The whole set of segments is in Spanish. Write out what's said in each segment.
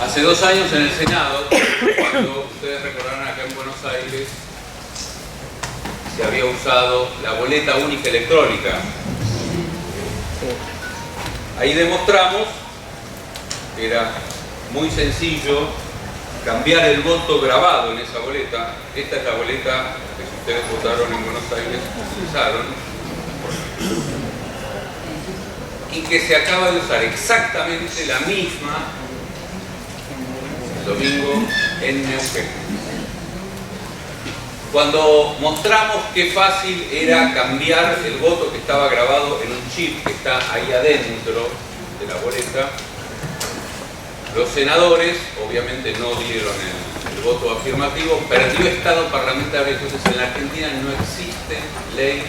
Hace 2 años en el Senado, cuando ustedes recordarán acá en Buenos Aires, se había usado la boleta única electrónica. Ahí demostramos que era muy sencillo cambiar el voto grabado en esa boleta. Esta es la boleta que, si ustedes votaron en Buenos Aires, utilizaron, y que se acaba de usar exactamente la misma el domingo en Neuquén. Cuando mostramos qué fácil era cambiar el voto que estaba grabado en un chip que está ahí adentro de la boleta, los senadores obviamente no dieron el voto afirmativo, perdió estado parlamentario. Entonces en la Argentina no existe ley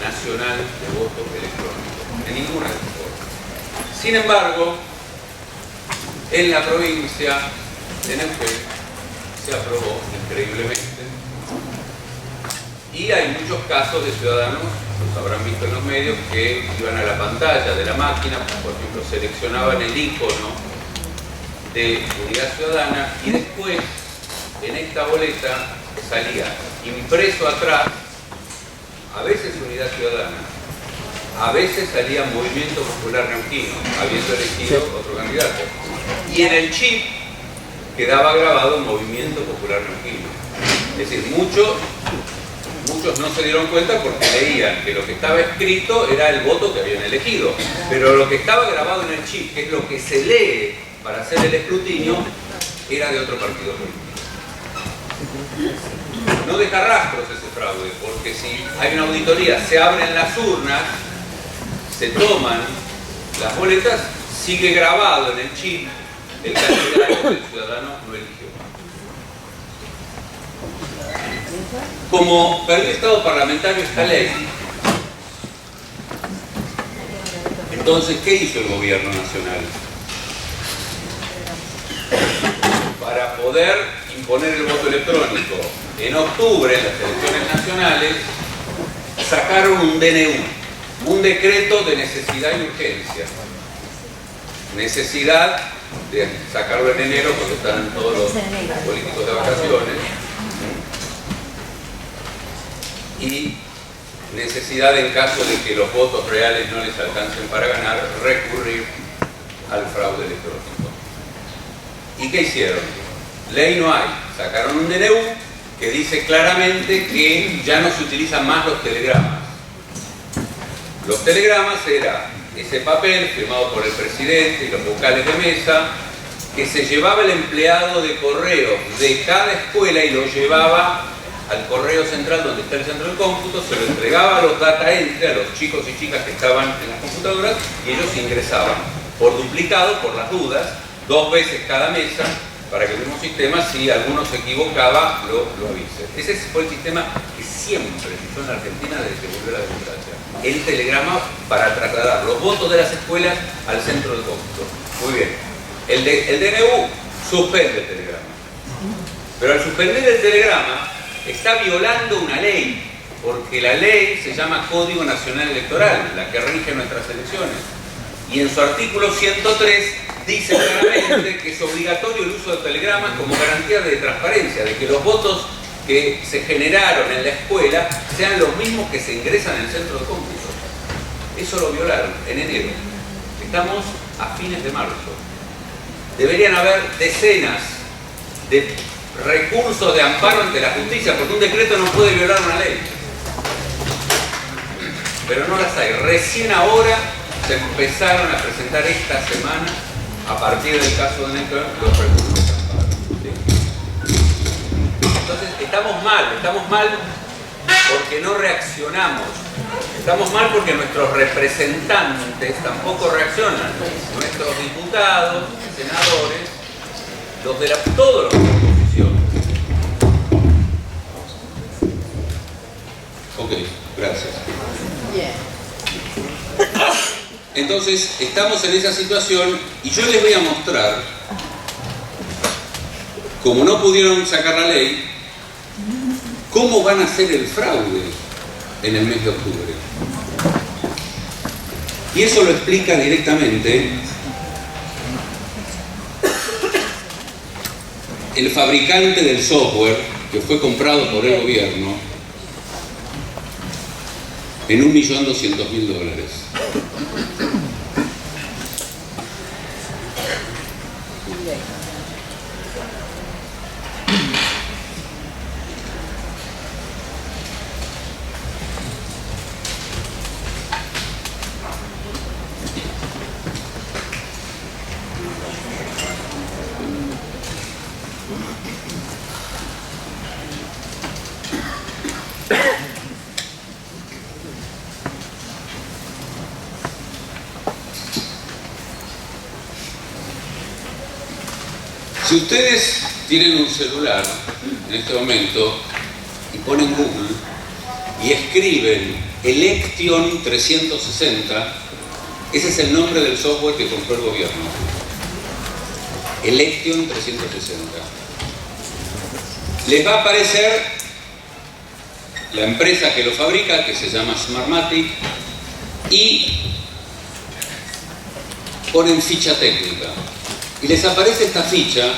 nacional de voto electrónico, en ninguna de las formas. Sin embargo, en la provincia de Neuquén se aprobó increíblemente, y hay muchos casos de ciudadanos, los habrán visto en los medios, que iban a la pantalla de la máquina, por ejemplo, seleccionaban el icono de Unidad Ciudadana y después en esta boleta salía impreso atrás, a veces Unidad Ciudadana, a veces salía Movimiento Popular Neuquino, habiendo elegido otro candidato, y en el chip quedaba grabado Movimiento Popular Neuquino. Es decir, muchos no se dieron cuenta porque leían que lo que estaba escrito era el voto que habían elegido, pero lo que estaba grabado en el chip, que es lo que se lee para hacer el escrutinio, era de otro partido político. No deja rastros ese fraude, porque si hay una auditoría, se abren las urnas, se toman las boletas, sigue grabado en el chip el candidato que el ciudadano no eligió. Como perdió estado parlamentario esta ley, entonces, ¿qué hizo el gobierno nacional? Para poder imponer el voto electrónico, en octubre, en las elecciones nacionales, sacaron un DNU, un decreto de necesidad y urgencia. Necesidad de sacarlo en enero, cuando están todos los políticos de vacaciones, y necesidad, en caso de que los votos reales no les alcancen para ganar, recurrir al fraude electrónico. ¿Y qué hicieron? Ley no hay. Sacaron un DNU que dice claramente que ya no se utilizan más los telegramas. Los telegramas era ese papel firmado por el presidente y los vocales de mesa, que se llevaba el empleado de correo de cada escuela y lo llevaba al correo central donde está el centro de cómputo, se lo entregaba a los data entry, a los chicos y chicas que estaban en las computadoras, y ellos ingresaban por duplicado, por las dudas, 2 veces cada mesa, para que el mismo sistema, si alguno se equivocaba, lo avise. Ese fue el sistema que siempre se usó en la Argentina desde que volvió la democracia. El telegrama para trasladar los votos de las escuelas al centro de cómputo. Muy bien. El DNU suspende el telegrama. Pero al suspender el telegrama, está violando una ley, porque la ley se llama Código Nacional Electoral, la que rige nuestras elecciones. Y en su artículo 103 dice claramente que es obligatorio el uso de telegramas como garantía de transparencia, de que los votos que se generaron en la escuela sean los mismos que se ingresan en el centro de cómputo. Eso lo violaron en enero. Estamos a fines de marzo. Deberían haber decenas de recursos de amparo ante la justicia, porque un decreto no puede violar una ley. Pero no las hay. Recién ahora se empezaron a presentar esta semana, a partir del caso de Neuquén, los recursos de amparo. Entonces, estamos mal porque no reaccionamos. Estamos mal porque nuestros representantes tampoco reaccionan. Nuestros diputados, senadores, los de todos los de la oposición. Ok, gracias. Entonces, estamos en esa situación y yo les voy a mostrar, como no pudieron sacar la ley, cómo van a hacer el fraude en el mes de octubre. Y eso lo explica directamente el fabricante del software, que fue comprado por el gobierno, en $1.200.000. Si ustedes tienen un celular en este momento y ponen Google y escriben Election 360, ese es el nombre del software que compró el gobierno. Election 360. Les va a aparecer la empresa que lo fabrica, que se llama Smartmatic, y ponen ficha técnica. Y les aparece esta ficha,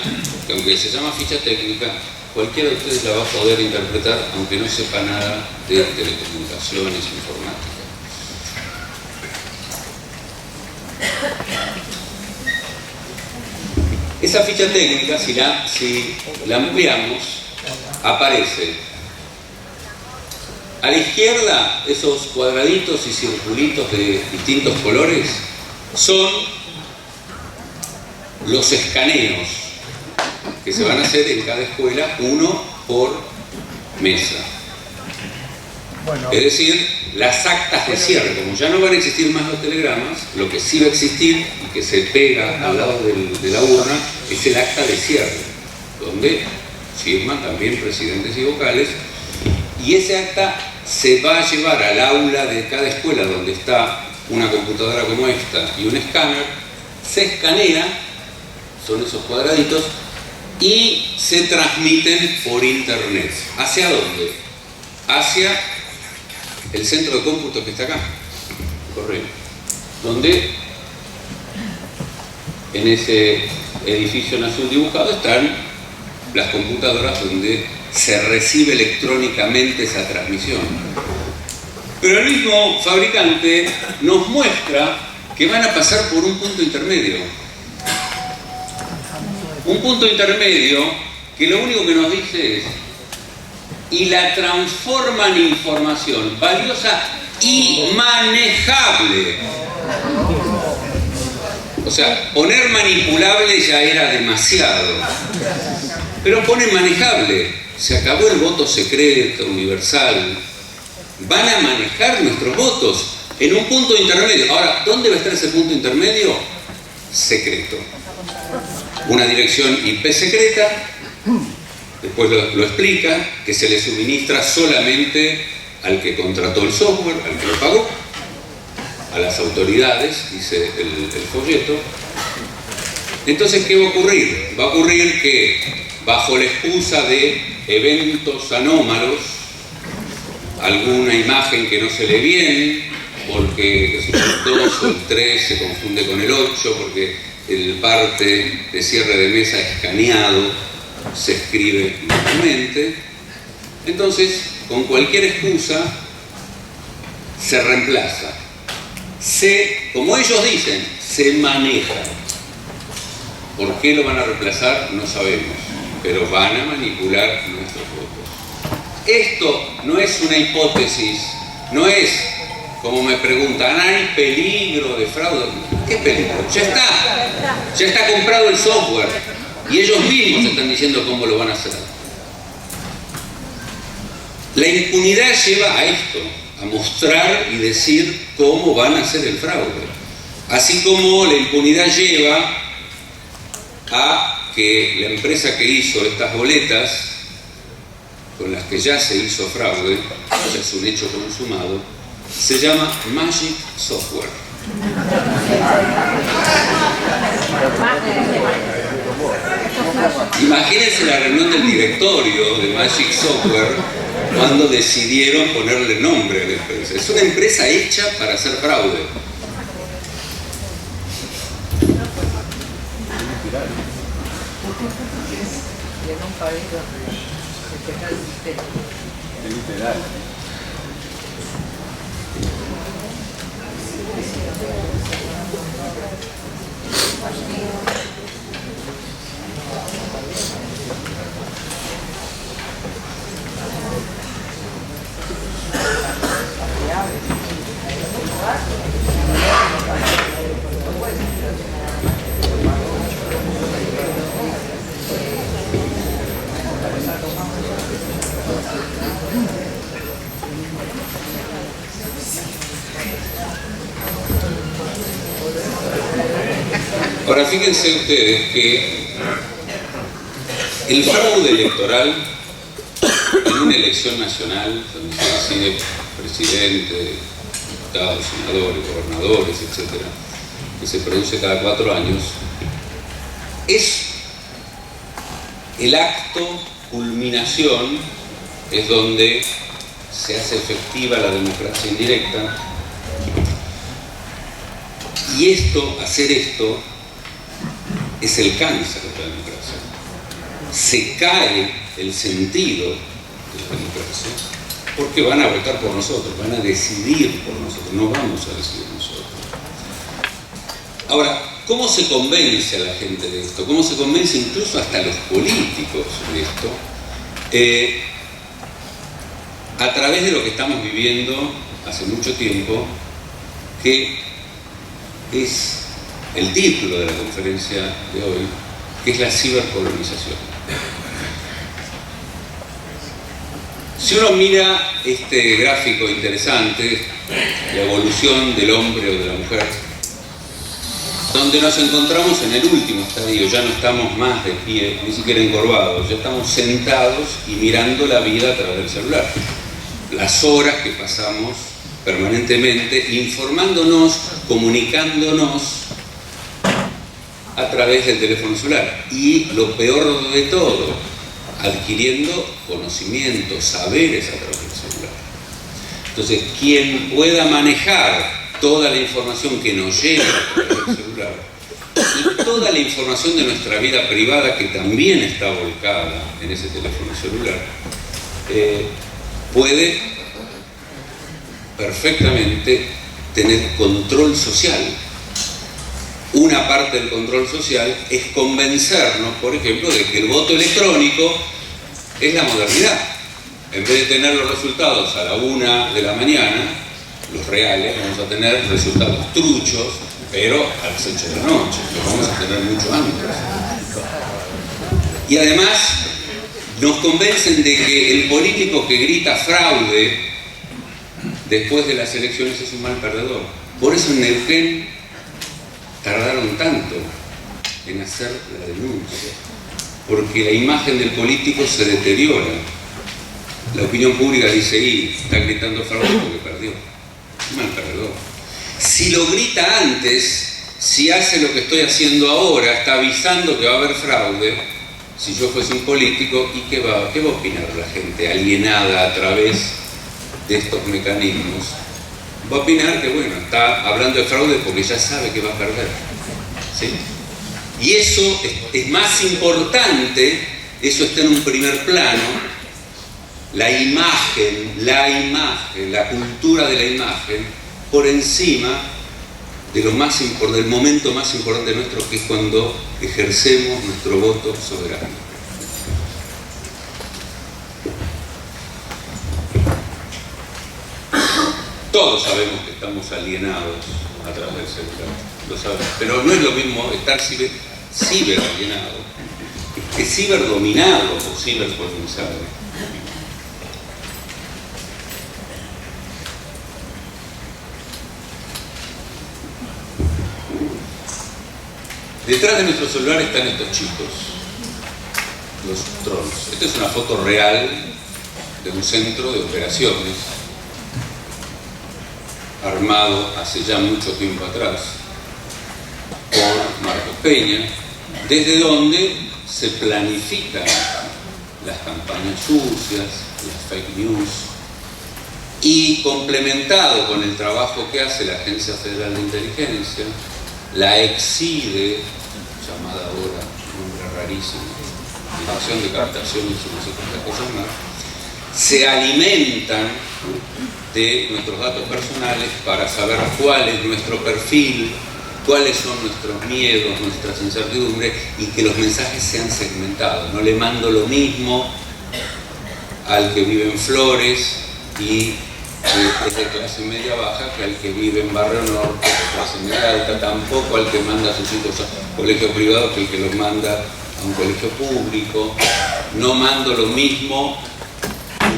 que aunque se llama ficha técnica, cualquiera de ustedes la va a poder interpretar, aunque no sepa nada de telecomunicaciones, informática. Esa ficha técnica, si la ampliamos, aparece a la izquierda. Esos cuadraditos y circulitos de distintos colores son los escaneos que se van a hacer en cada escuela, uno por mesa. Es decir, las actas de cierre. Como ya no van a existir más los telegramas, lo que sí va a existir y que se pega al lado de la urna es el acta de cierre, donde firman también presidentes y vocales, y ese acta se va a llevar al aula de cada escuela, donde está una computadora como esta y un escáner. Se escanea, son esos cuadraditos, y se transmiten por internet. ¿Hacia dónde? Hacia el centro de cómputo que está acá, correo, donde en ese edificio en azul dibujado están las computadoras donde se recibe electrónicamente esa transmisión. Pero el mismo fabricante nos muestra que van a pasar por un punto intermedio. Un punto intermedio que lo único que nos dice es: y la transforman en información valiosa y manejable. O sea, poner manipulable ya era demasiado, pero ponen manejable. Se acabó el voto secreto, universal. Van a manejar nuestros votos en un punto intermedio. Ahora, ¿dónde va a estar ese punto intermedio? Secreto. Una dirección IP secreta, después lo explica, que se le suministra solamente al que contrató el software, al que lo pagó, a las autoridades, dice el folleto. Entonces, ¿qué va a ocurrir? Va a ocurrir que, bajo la excusa de eventos anómalos, alguna imagen que no se lee bien, porque el 2 o el 3 se confunde con el 8, porque el parte de cierre de mesa escaneado se escribe normalmente. Entonces, con cualquier excusa, se reemplaza. Como ellos dicen, se maneja. ¿Por qué lo van a reemplazar? No sabemos, pero van a manipular nuestros votos. Esto no es una hipótesis, no es, como me preguntan, ¿hay peligro de fraude? ¿Qué peligro? Ya está comprado el software y ellos mismos están diciendo cómo lo van a hacer. La impunidad lleva a esto, a mostrar y decir cómo van a hacer el fraude. Así como la impunidad lleva a que la empresa que hizo estas boletas, con las que ya se hizo fraude, ya es un hecho consumado, se llama Magic Software. Imagínense la reunión del directorio de Magic Software cuando decidieron ponerle nombre a la empresa. Es una empresa hecha para hacer fraude. y en un país donde se queja el sistema. Literal. Ahora fíjense ustedes que el fraude electoral en una elección nacional donde se decide presidente, diputados, senadores, gobernadores, etcétera, que se produce cada 4 años, es el acto culminación, es donde se hace efectiva la democracia indirecta. Y hacer esto es el cáncer de la democracia. Se cae el sentido de la democracia porque van a votar por nosotros, van a decidir por nosotros, no vamos a decidir nosotros. Ahora, ¿cómo se convence a la gente de esto? ¿Cómo se convence incluso hasta a los políticos de esto? A través de lo que estamos viviendo hace mucho tiempo, que es el título de la conferencia de hoy, que es la cibercolonización. Si uno mira este gráfico interesante, la evolución del hombre o de la mujer, donde nos encontramos en el último estadio, ya no estamos más de pie, ni siquiera encorvados, ya estamos sentados y mirando la vida a través del celular. Las horas que pasamos permanentemente informándonos, comunicándonos a través del teléfono celular. Y lo peor de todo, adquiriendo conocimientos, saberes a través del celular. Entonces, quien pueda manejar toda la información que nos llega a través del celular y toda la información de nuestra vida privada que también está volcada en ese teléfono celular, puede perfectamente tener control social. Una parte del control social es convencernos, por ejemplo, de que el voto electrónico es la modernidad. En vez de tener los resultados a la 1 de la mañana, los reales, vamos a tener resultados truchos, pero a las 8 de la noche, los vamos a tener mucho antes. Y además nos convencen de que el político que grita fraude después de las elecciones es un mal perdedor. Por eso en Neuquén tardaron tanto en hacer la denuncia, porque la imagen del político se deteriora. La opinión pública dice, está gritando fraude porque perdió. Mal perdedor. Si lo grita antes, si hace lo que estoy haciendo ahora, está avisando que va a haber fraude. Si yo fuese un político, ¿y qué va a opinar la gente alienada a través de estos mecanismos? Va a opinar que, bueno, está hablando de fraude porque ya sabe que va a perder. ¿Sí? Y eso es más importante, eso está en un primer plano, la imagen, la cultura de la imagen, por encima de del momento más importante nuestro, que es cuando ejercemos nuestro voto soberano. Todos sabemos que estamos alienados a través del celular, lo sabemos, pero no es lo mismo estar ciber alienado que ciberdominado o cibercolonizado. Detrás de nuestro celular están estos chicos, los trolls. Esta es una foto real de un centro de operaciones armado hace ya mucho tiempo atrás por Marcos Peña, desde donde se planifican las campañas sucias, las fake news, y complementado con el trabajo que hace la Agencia Federal de Inteligencia, la EXIDE, llamada ahora, nombre rarísimo, dirección de captación y no sé cuántas cosas más, se alimentan de nuestros datos personales para saber cuál es nuestro perfil, cuáles son nuestros miedos, nuestras incertidumbres, y que los mensajes sean segmentados. No le mando lo mismo al que vive en Flores y es de clase media baja que al que vive en Barrio Norte, de clase media alta, tampoco al que manda a sus hijos a colegios privados que el que los manda a un colegio público. No mando lo mismo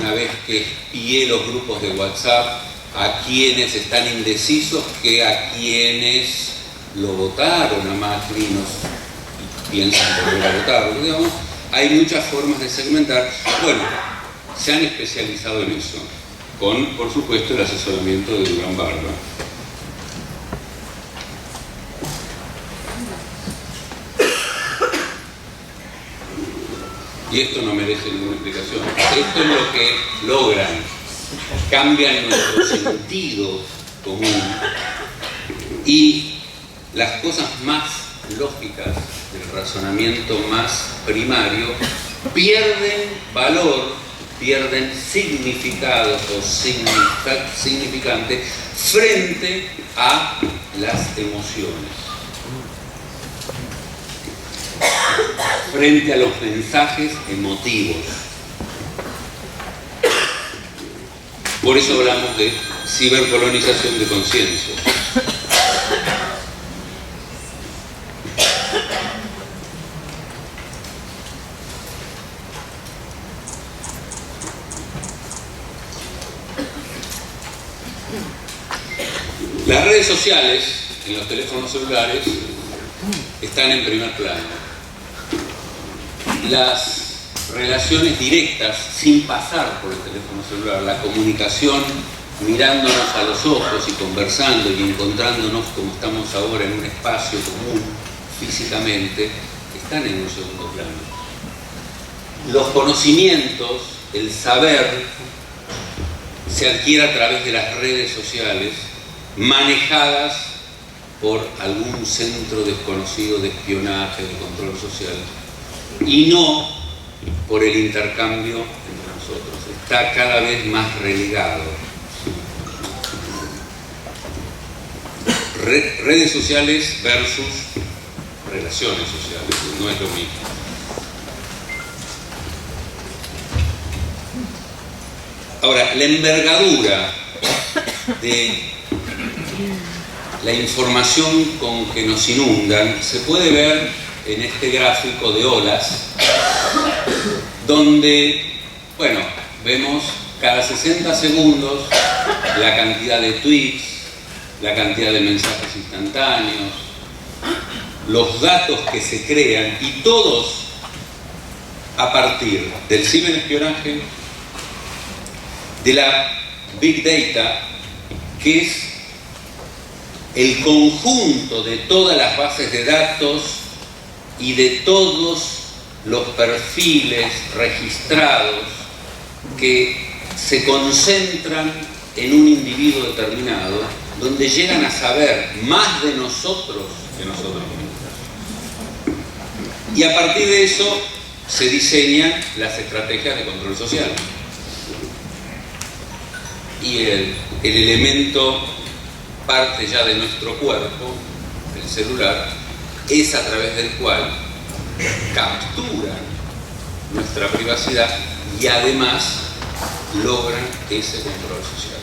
una vez que espié los grupos de WhatsApp a quienes están indecisos que a quienes lo votaron a Macri y piensan volver a votarlo. Digamos, hay muchas formas de segmentar. Bueno, se han especializado en eso, con, por supuesto, el asesoramiento de Durán Barba. Y esto no merece ninguna explicación. Esto es lo que logran. Cambian nuestro sentido común y las cosas más lógicas del razonamiento más primario pierden valor, pierden significado o significante frente a las emociones, frente a los mensajes emotivos. Por eso hablamos de cibercolonización de conciencia. Las redes sociales en los teléfonos celulares están en primer plano. Las relaciones directas, sin pasar por el teléfono celular, la comunicación mirándonos a los ojos y conversando y encontrándonos como estamos ahora en un espacio común físicamente, están en un segundo plano. Los conocimientos, el saber, se adquiere a través de las redes sociales manejadas por algún centro desconocido de espionaje, de control social, y no por el intercambio entre nosotros. Está cada vez más relegado. Redes sociales versus relaciones sociales, no es lo mismo. Ahora, la envergadura de la información con que nos inundan se puede ver en este gráfico de olas, donde, bueno, vemos cada 60 segundos la cantidad de tweets, la cantidad de mensajes instantáneos, los datos que se crean, y todos a partir del ciberespionaje, de la Big Data, que es el conjunto de todas las bases de datos y de todos los perfiles registrados que se concentran en un individuo determinado, donde llegan a saber más de nosotros que nosotros mismos. Y a partir de eso se diseñan las estrategias de control social. Y el elemento parte ya de nuestro cuerpo, el celular, es a través del cual capturan nuestra privacidad y además logran ese control social.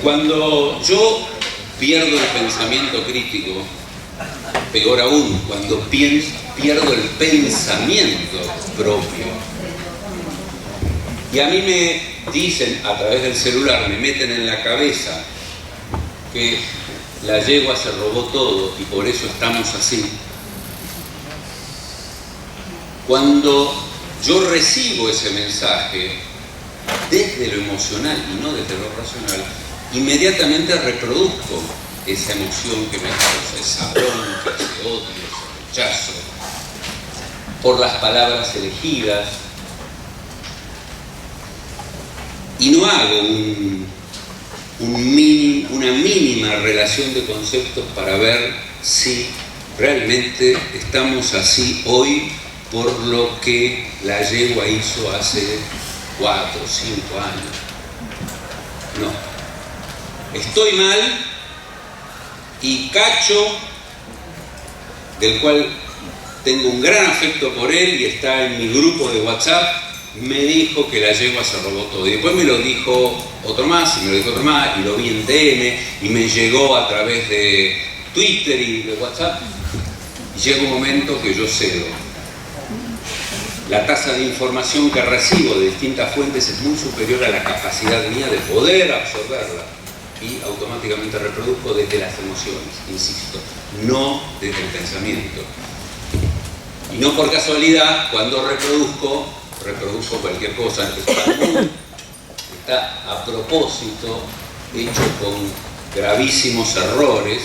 Cuando yo pierdo el pensamiento crítico, peor aún, cuando pierdo el pensamiento propio, y a mí me dicen a través del celular, me meten en la cabeza que la yegua se robó todo y por eso estamos así. Cuando yo recibo ese mensaje desde lo emocional y no desde lo racional, inmediatamente reproduzco esa emoción que me causa, esa bronca, ese odio, ese rechazo, por las palabras elegidas. y no hago una mínima relación de conceptos para ver si realmente estamos así hoy por lo que la yegua hizo hace 4 o 5 años. No. Estoy mal y Cacho, del cual tengo un gran afecto por él y está en mi grupo de WhatsApp, me dijo que la yegua se robó todo. Y después me lo dijo otro más, y me lo dijo otro más, y lo vi en TN, y me llegó a través de Twitter y de WhatsApp. Y llega un momento que yo cedo. La tasa de información que recibo de distintas fuentes es muy superior a la capacidad mía de poder absorberla. Y automáticamente reproduzco desde las emociones, insisto, no desde el pensamiento. Y no por casualidad, cuando reproduzco cualquier cosa. Está a propósito, hecho con gravísimos errores,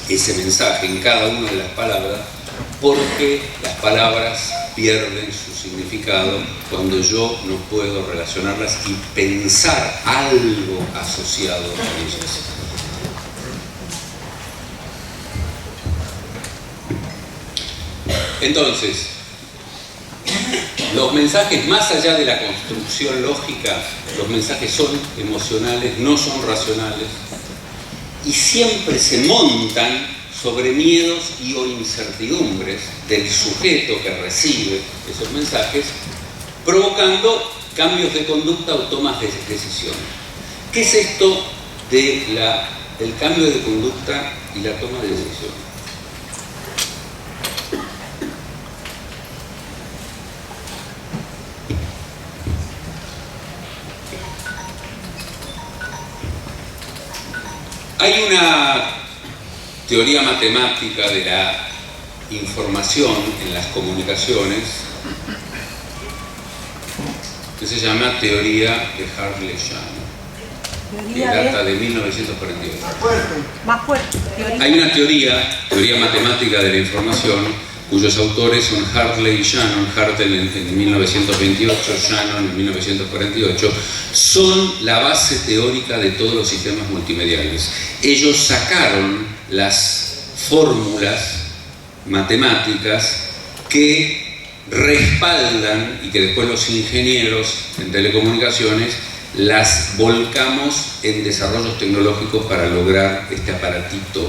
ese mensaje en cada una de las palabras, porque las palabras pierden su significado cuando yo no puedo relacionarlas y pensar algo asociado a ellas. Entonces, los mensajes, más allá de la construcción lógica, los mensajes son emocionales, no son racionales, y siempre se montan sobre miedos y o incertidumbres del sujeto que recibe esos mensajes, provocando cambios de conducta o tomas de decisión. ¿Qué es esto del cambio de conducta y la toma de decisión? Hay una teoría matemática de la información en las comunicaciones que se llama teoría de Hartley-Shannon, que data de 1948. Más fuerte. Hay una teoría matemática de la información, cuyos autores son Hartley y Shannon, Hartley en 1928, Shannon en 1948, son la base teórica de todos los sistemas multimediales. Ellos sacaron las fórmulas matemáticas que respaldan y que después los ingenieros en telecomunicaciones las volcamos en desarrollos tecnológicos para lograr este aparatito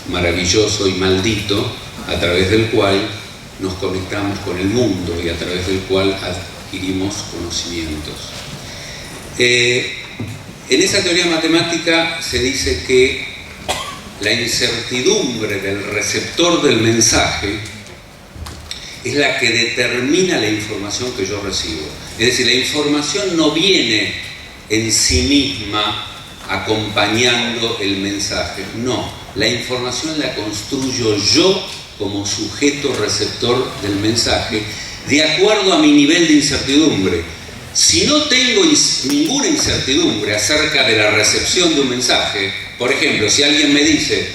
maravilloso y maldito a través del cual nos conectamos con el mundo y a través del cual adquirimos conocimientos. En esa teoría matemática se dice que la incertidumbre del receptor del mensaje es la que determina la información que yo recibo. Es decir, la información no viene en sí misma acompañando el mensaje, no. La información la construyo yo como sujeto receptor del mensaje de acuerdo a mi nivel de incertidumbre. Si no tengo ninguna incertidumbre acerca de la recepción de un mensaje, por ejemplo, si alguien me dice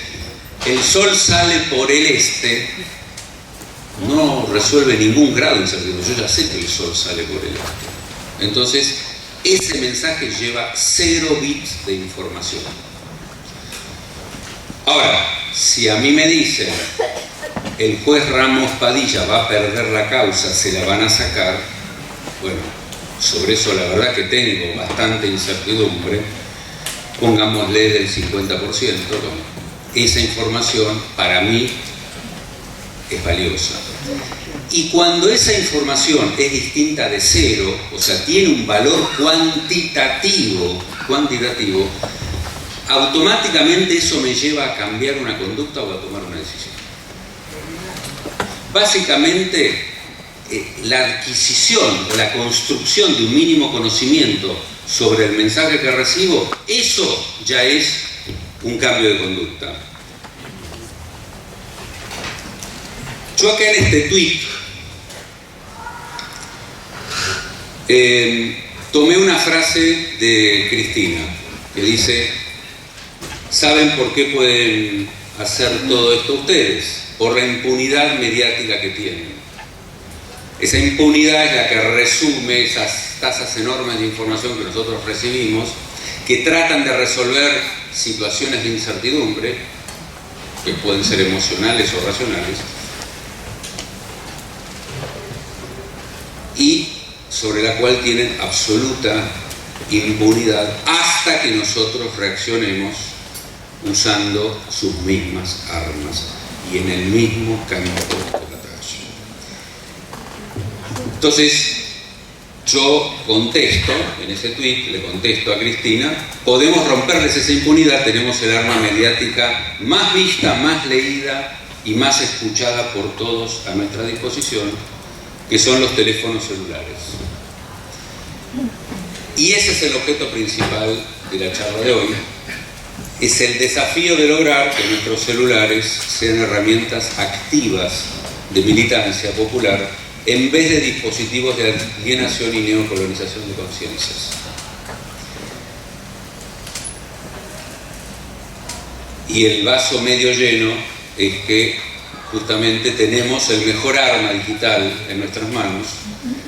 el sol sale por el este, no resuelve ningún grado de incertidumbre. Yo ya sé que el sol sale por el este. Entonces, ese mensaje lleva 0 bits de información. Ahora, si a mí me dicen el juez Ramos Padilla va a perder la causa, se la van a sacar, bueno, sobre eso la verdad que tengo bastante incertidumbre, pongámosle del 50%, esa información para mí es valiosa. Y cuando esa información es distinta de 0, o sea, tiene un valor cuantitativo, automáticamente eso me lleva a cambiar una conducta o a tomar una decisión. Básicamente, la adquisición o la construcción de un mínimo conocimiento sobre el mensaje que recibo, eso ya es un cambio de conducta. Yo acá en este tweet tomé una frase de Cristina que dice: ¿saben por qué pueden hacer todo esto ustedes? Por la impunidad mediática que tienen. Esa impunidad es la que resume esas tasas enormes de información que nosotros recibimos, que tratan de resolver situaciones de incertidumbre, que pueden ser emocionales o racionales, y sobre la cual tienen absoluta impunidad hasta que nosotros reaccionemos usando sus mismas armas y en el mismo campo de batalla. Entonces, yo contesto, en ese tuit le contesto a Cristina, podemos romperles esa impunidad, tenemos el arma mediática más vista, más leída y más escuchada por todos a nuestra disposición, que son los teléfonos celulares. Y ese es el objeto principal de la charla de hoy. Es el desafío de lograr que nuestros celulares sean herramientas activas de militancia popular en vez de dispositivos de alienación y neocolonización de conciencias. Y el vaso medio lleno es que justamente tenemos el mejor arma digital en nuestras manos.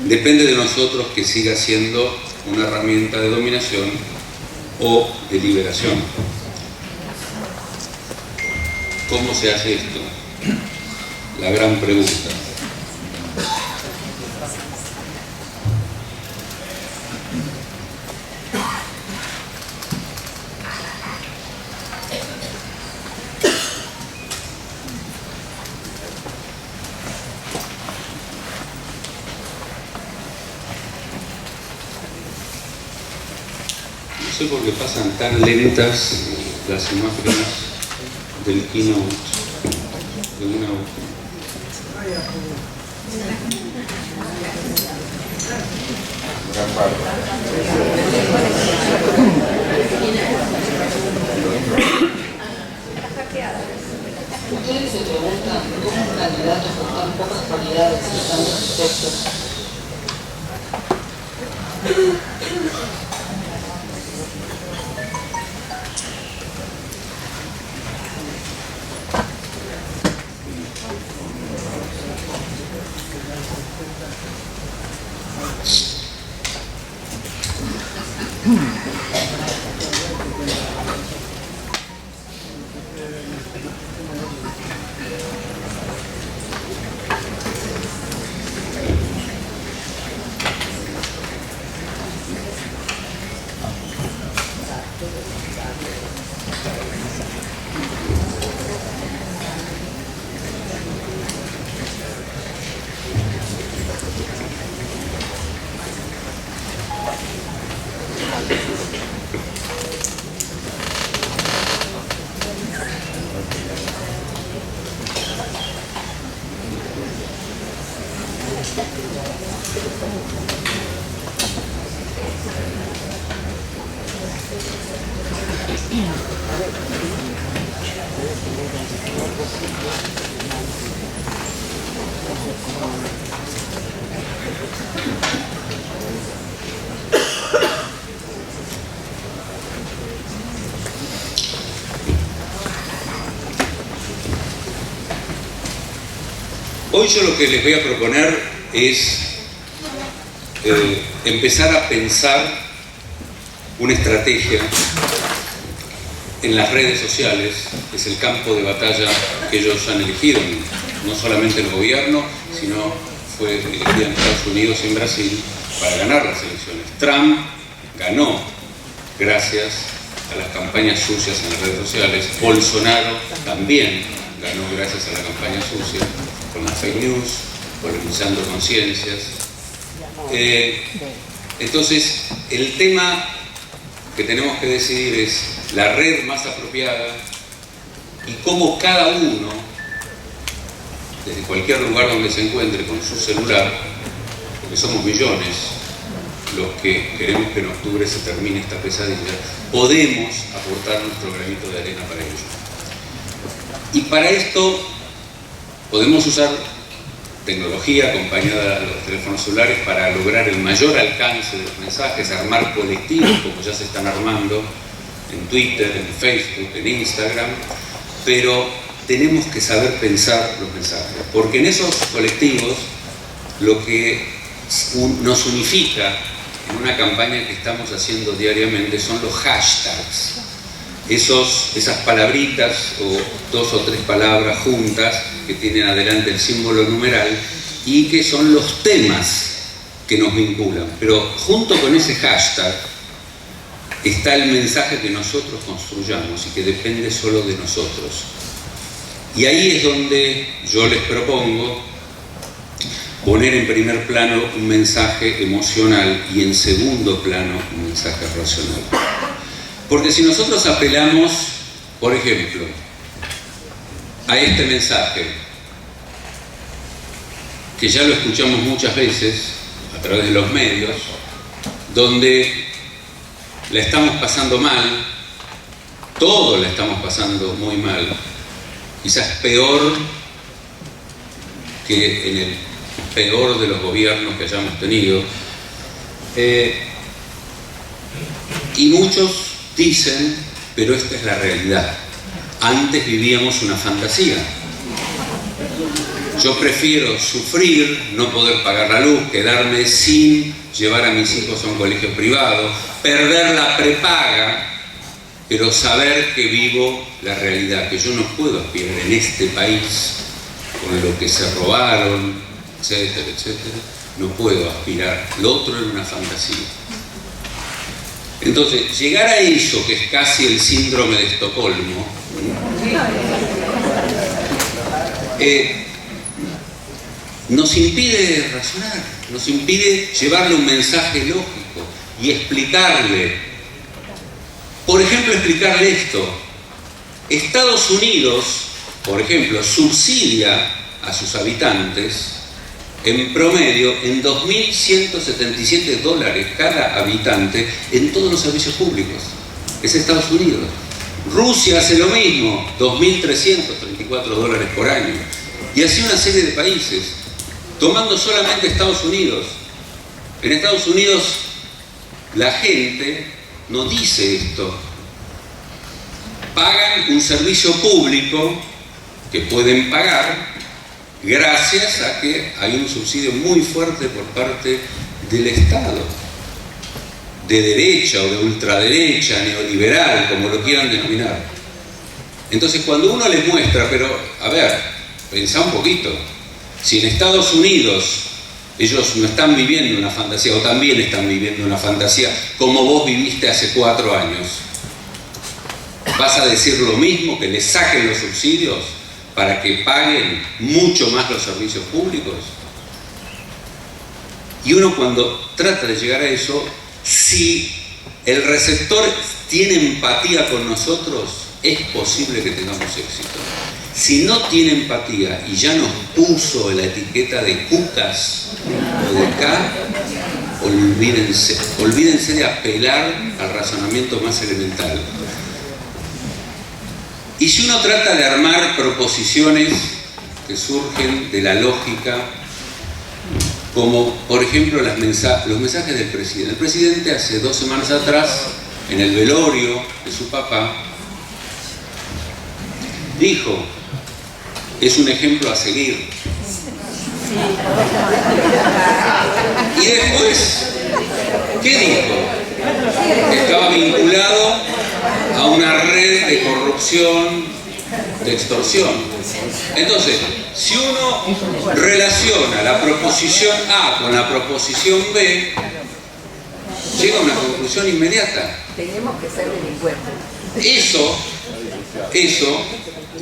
Depende de nosotros que siga siendo una herramienta de dominación o de liberación. ¿Cómo se hace esto? La gran pregunta. No sé por qué pasan tan lentas las imágenes del keynote de una hoja. Ustedes se preguntan cómo un candidato con tan pocas cualidades y tantos defectos Hoy yo lo que les voy a proponer es empezar a pensar una estrategia en las redes sociales, que es el campo de batalla que ellos han elegido, no solamente el gobierno, sino fue elegida en Estados Unidos y en Brasil para ganar las elecciones. Trump ganó gracias a las campañas sucias en las redes sociales. Bolsonaro también ganó gracias a la campaña sucia, con las fake news, polemizando conciencias. Entonces, el tema que tenemos que decidir es la red más apropiada y cómo cada uno, desde cualquier lugar donde se encuentre con su celular, porque somos millones los que queremos que en octubre se termine esta pesadilla, podemos aportar nuestro granito de arena para ello. Y para esto podemos usar tecnología acompañada de los teléfonos celulares para lograr el mayor alcance de los mensajes, armar colectivos como ya se están armando en Twitter, en Facebook, en Instagram, pero tenemos que saber pensar los mensajes, porque en esos colectivos lo que nos unifica en una campaña que estamos haciendo diariamente son los hashtags. Esas palabritas o 2 o 3 palabras juntas que tienen adelante el símbolo numeral y que son los temas que nos vinculan. Pero junto con ese hashtag está el mensaje que nosotros construyamos y que depende solo de nosotros. Y ahí es donde yo les propongo poner en primer plano un mensaje emocional y en segundo plano un mensaje racional. Porque si nosotros apelamos, por ejemplo, a este mensaje, que ya lo escuchamos muchas veces a través de los medios, donde la estamos pasando mal, todos la estamos pasando muy mal, quizás peor que en el peor de los gobiernos que hayamos tenido, y muchos dicen, pero esta es la realidad, antes vivíamos una fantasía. Yo prefiero sufrir, no poder pagar la luz, quedarme sin llevar a mis hijos a un colegio privado, perder la prepaga, pero saber que vivo la realidad, que yo no puedo aspirar en este país con lo que se robaron, etcétera, etcétera, no puedo aspirar. Lo otro era una fantasía. Entonces, llegar a eso, que es casi el síndrome de Estocolmo, nos impide razonar, nos impide llevarle un mensaje lógico y explicarle. Por ejemplo, explicarle esto. Estados Unidos, por ejemplo, subsidia a sus habitantes en promedio en $2.177 cada habitante en todos los servicios públicos. Es Estados Unidos. Rusia hace lo mismo, $2.334 por año. Y así una serie de países, tomando solamente Estados Unidos. En Estados Unidos la gente no dice esto. Pagan un servicio público que pueden pagar gracias a que hay un subsidio muy fuerte por parte del Estado, de derecha o de ultraderecha, neoliberal, como lo quieran denominar. Entonces, cuando uno les muestra, pero, a ver, pensá un poquito, si en Estados Unidos ellos no están viviendo una fantasía, o también están viviendo una fantasía, como vos viviste hace 4 años, ¿vas a decir lo mismo, que les saquen los subsidios para que paguen mucho más los servicios públicos? Y uno, cuando trata de llegar a eso, si el receptor tiene empatía con nosotros, es posible que tengamos éxito. Si no tiene empatía y ya nos puso la etiqueta de cucas o de K, olvídense de apelar al razonamiento más elemental. Y si uno trata de armar proposiciones que surgen de la lógica, como por ejemplo los mensajes del presidente. El presidente hace 2 semanas atrás, en el velorio de su papá, dijo: es un ejemplo a seguir. Y después, ¿qué dijo? Estaba vinculado a una red de corrupción, de extorsión. Entonces, si uno relaciona la proposición A con la proposición B, llega a una conclusión inmediata. Tenemos que ser delincuentes. Eso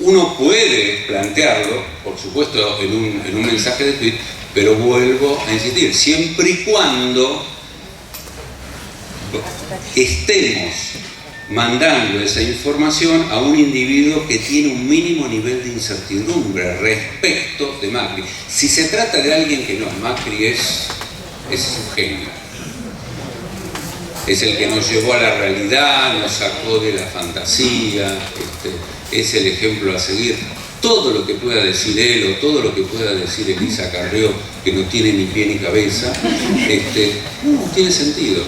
uno puede plantearlo, por supuesto, en un mensaje de tweet, pero vuelvo a insistir, siempre y cuando estemos mandando esa información a un individuo que tiene un mínimo nivel de incertidumbre respecto de Macri. Si se trata de alguien que no es Macri, es un genio. Es el que nos llevó a la realidad, nos sacó de la fantasía, es el ejemplo a seguir. Todo lo que pueda decir él o todo lo que pueda decir Elisa Carrió, que no tiene ni pie ni cabeza, no tiene sentido.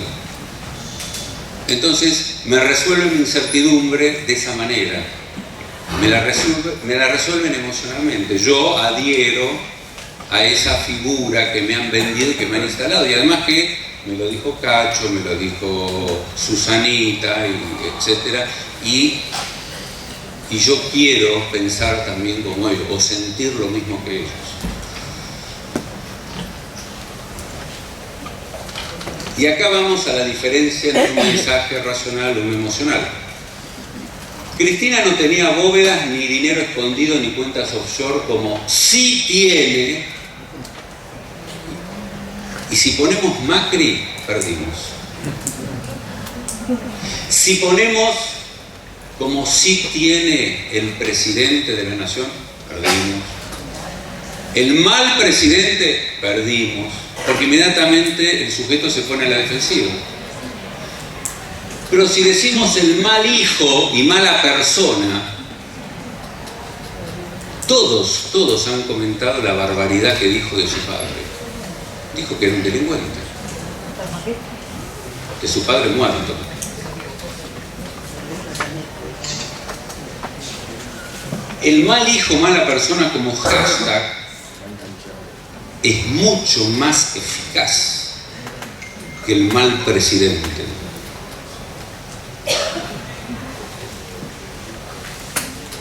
Entonces me resuelven mi incertidumbre de esa manera, me la resuelven emocionalmente. Yo adhiero a esa figura que me han vendido y que me han instalado. Y además que me lo dijo Cacho, me lo dijo Susanita, etc. Y yo quiero pensar también como ellos, o sentir lo mismo que ellos. Y acá vamos a la diferencia entre un mensaje racional y un emocional. Cristina no tenía bóvedas, ni dinero escondido, ni cuentas offshore como sí tiene. Y si ponemos Macri, perdimos. Si ponemos como sí tiene el presidente de la nación, perdimos. El mal presidente, perdimos. Porque inmediatamente el sujeto se pone a la defensiva. Pero si decimos el mal hijo y mala persona, todos han comentado la barbaridad que dijo de su padre. Dijo que era un delincuente, de su padre muerto. El mal hijo, mala persona como hashtag es mucho más eficaz que el mal presidente.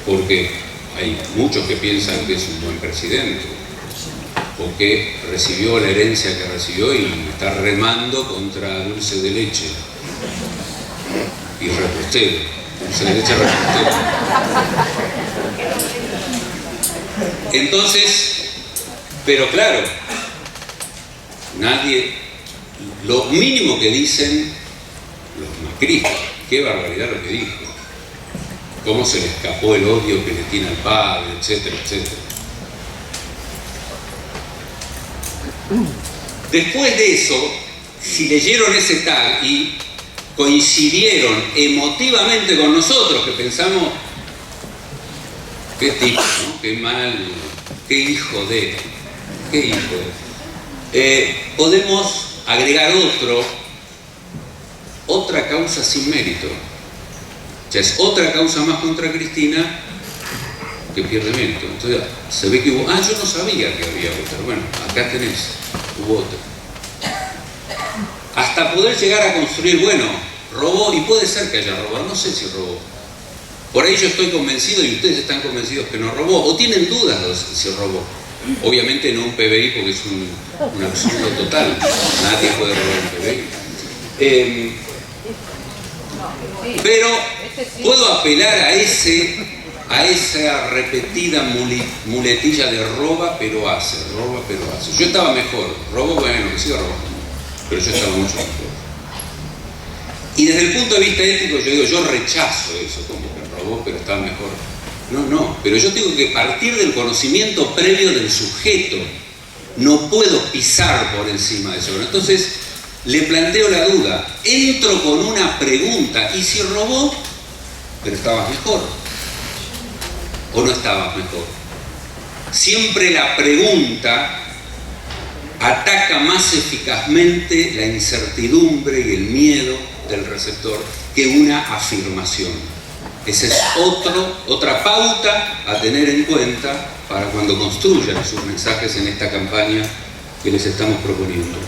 Porque hay muchos que piensan que es un buen presidente, o que recibió la herencia que recibió y está remando contra dulce de leche y repostero. Dulce de leche repostero. Entonces, pero claro, lo mínimo que dicen los macristas, qué barbaridad lo que dijo, cómo se le escapó el odio que le tiene al padre, etcétera, etcétera. Después de eso, si leyeron ese tag y coincidieron emotivamente con nosotros, que pensamos, qué tipo, ¿no? Qué mal, qué hijo de, qué hijo de. Podemos agregar otra causa sin mérito. O sea, es otra causa más contra Cristina que pierde mérito. Entonces se ve que hubo, yo no sabía que había otra. Bueno, acá tenés, hubo otra. Hasta poder llegar a construir, bueno, robó, y puede ser que haya robado, no sé si robó. Por ahí yo estoy convencido y ustedes están convencidos que no robó, o tienen dudas de si robó. Obviamente no un PBI porque es un absurdo total, nadie puede robar un PBI. Pero puedo apelar a esa repetida muletilla de roba pero hace. Yo estaba mejor, robo, bueno, que siga robando, pero yo estaba mucho mejor. Y desde el punto de vista ético yo digo, yo rechazo eso, como que robó pero estaba mejor. No, pero yo tengo que partir del conocimiento previo del sujeto, no puedo pisar por encima de eso. Entonces le planteo la duda, entro con una pregunta, ¿y si robó pero estabas mejor? ¿O no estabas mejor? Siempre la pregunta ataca más eficazmente la incertidumbre y el miedo del receptor que una afirmación. Esa es otra pauta a tener en cuenta para cuando construyan sus mensajes en esta campaña que les estamos proponiendo.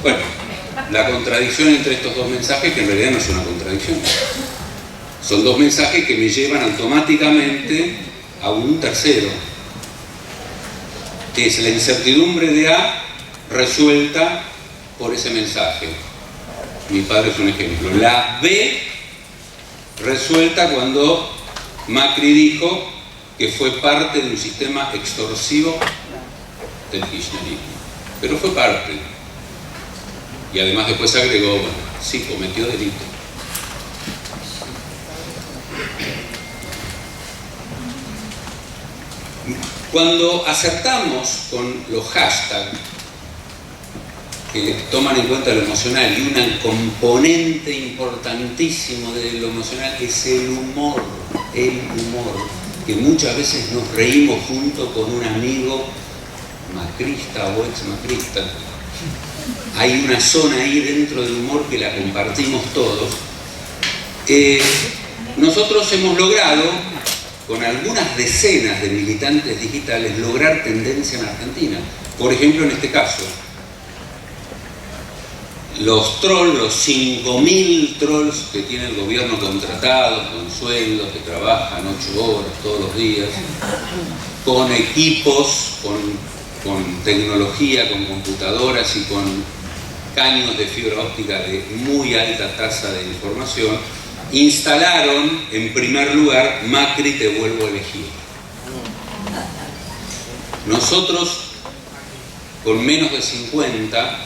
Bueno, la contradicción entre estos dos mensajes, que en realidad no es una contradicción, son dos mensajes que me llevan automáticamente a un tercero, que es la incertidumbre de A resuelta por ese mensaje. Mi padre es un ejemplo. La B resuelta cuando Macri dijo que fue parte de un sistema extorsivo del kirchnerismo, pero fue parte. Y además después agregó, bueno, sí, cometió delito. Cuando acertamos con los hashtags que toman en cuenta lo emocional, y un componente importantísimo de lo emocional es el humor, que muchas veces nos reímos junto con un amigo macrista o ex macrista. Hay una zona ahí dentro del humor que la compartimos todos. nosotros hemos logrado, con algunas decenas de militantes digitales, lograr tendencia en Argentina. Por ejemplo, en este caso, los trolls, los 5.000 trolls que tiene el gobierno contratados, con sueldos, que trabajan 8 horas todos los días, con equipos, con tecnología, con computadoras y con caños de fibra óptica de muy alta tasa de información, instalaron en primer lugar Macri te vuelvo a elegir. Nosotros, con menos de 50,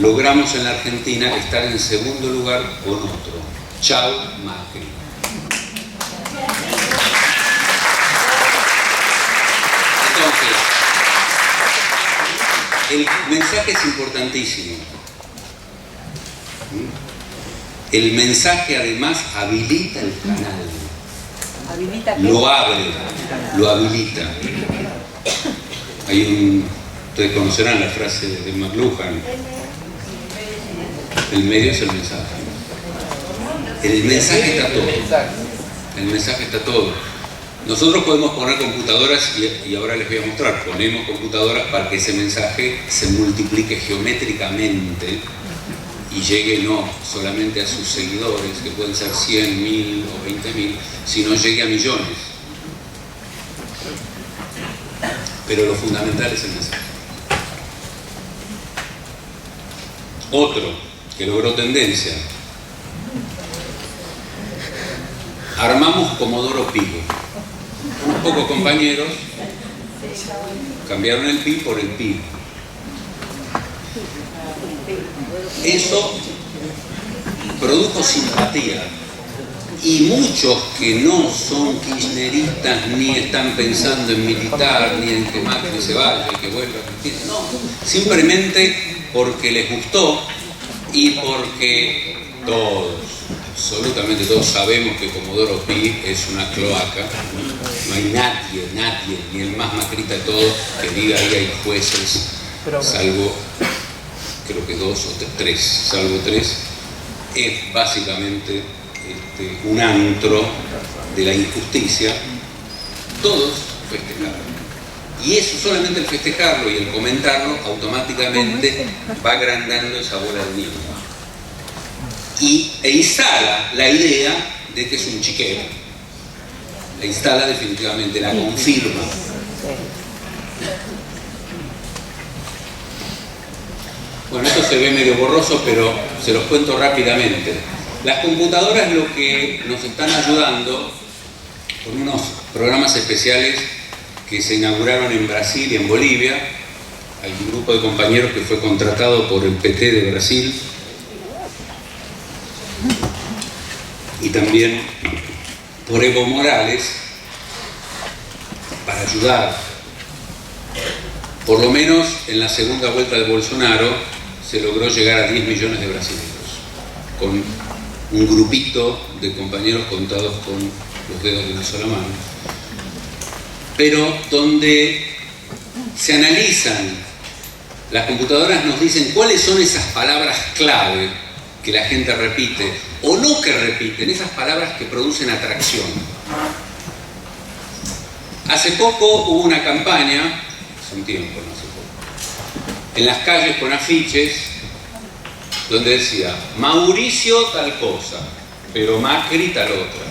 logramos en la Argentina estar en segundo lugar con otro. Chau Macri. Entonces, el mensaje es importantísimo. El mensaje además habilita el canal. ¿Habilita qué? Lo abre, lo habilita. Ustedes conocerán la frase de McLuhan. El medio es el mensaje. El mensaje está todo. El mensaje está todo. Nosotros podemos poner computadoras, y ahora les voy a mostrar, ponemos computadoras para que ese mensaje se multiplique geométricamente y llegue no solamente a sus seguidores, que pueden ser 100.000 o 20.000, sino llegue a millones. Pero lo fundamental es el mensaje. Otro que logró tendencia. Armamos Comodoro Pi. Unos pocos compañeros cambiaron el pi por el pi. Eso produjo simpatía. Y muchos que no son kirchneristas, ni están pensando en militar, ni en que Macri se vaya y que vuelva a Cristina, no, simplemente porque les gustó y porque todos, absolutamente todos sabemos que Comodoro Pi es una cloaca. No hay nadie, ni el más macrista de todos, que diga ahí hay jueces, salvo, creo que 2 o 3, salvo 3, es básicamente un antro de la injusticia. Todos festejaron. Y eso, solamente el festejarlo y el comentarlo, automáticamente va agrandando esa bola de nieve. E instala la idea de que es un chiquero. La instala definitivamente, la confirma. Bueno, esto se ve medio borroso, pero se los cuento rápidamente. Las computadoras lo que nos están ayudando con unos programas especiales que se inauguraron en Brasil y en Bolivia. Hay un grupo de compañeros que fue contratado por el PT de Brasil y también por Evo Morales para ayudar. Por lo menos en la segunda vuelta de Bolsonaro se logró llegar a 10 millones de brasileños, con un grupito de compañeros contados con los dedos de una sola mano, pero donde se analizan, las computadoras nos dicen cuáles son esas palabras clave que la gente repite, o no que repiten, esas palabras que producen atracción. Hace poco hubo una campaña, hace un tiempo, no hace poco, en las calles con afiches, donde decía, Mauricio tal cosa, pero Macri tal otra.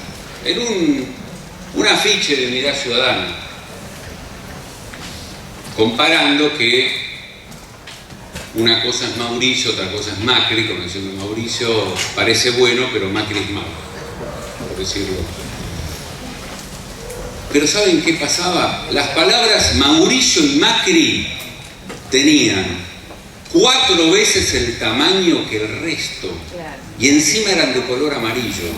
Era un afiche de Unidad Ciudadana, comparando que una cosa es Mauricio, otra cosa es Macri, como diciendo Mauricio parece bueno, pero Macri es malo, por decirlo. Pero ¿saben qué pasaba? Las palabras Mauricio y Macri tenían 4 veces el tamaño que el resto, y encima eran de color amarillo.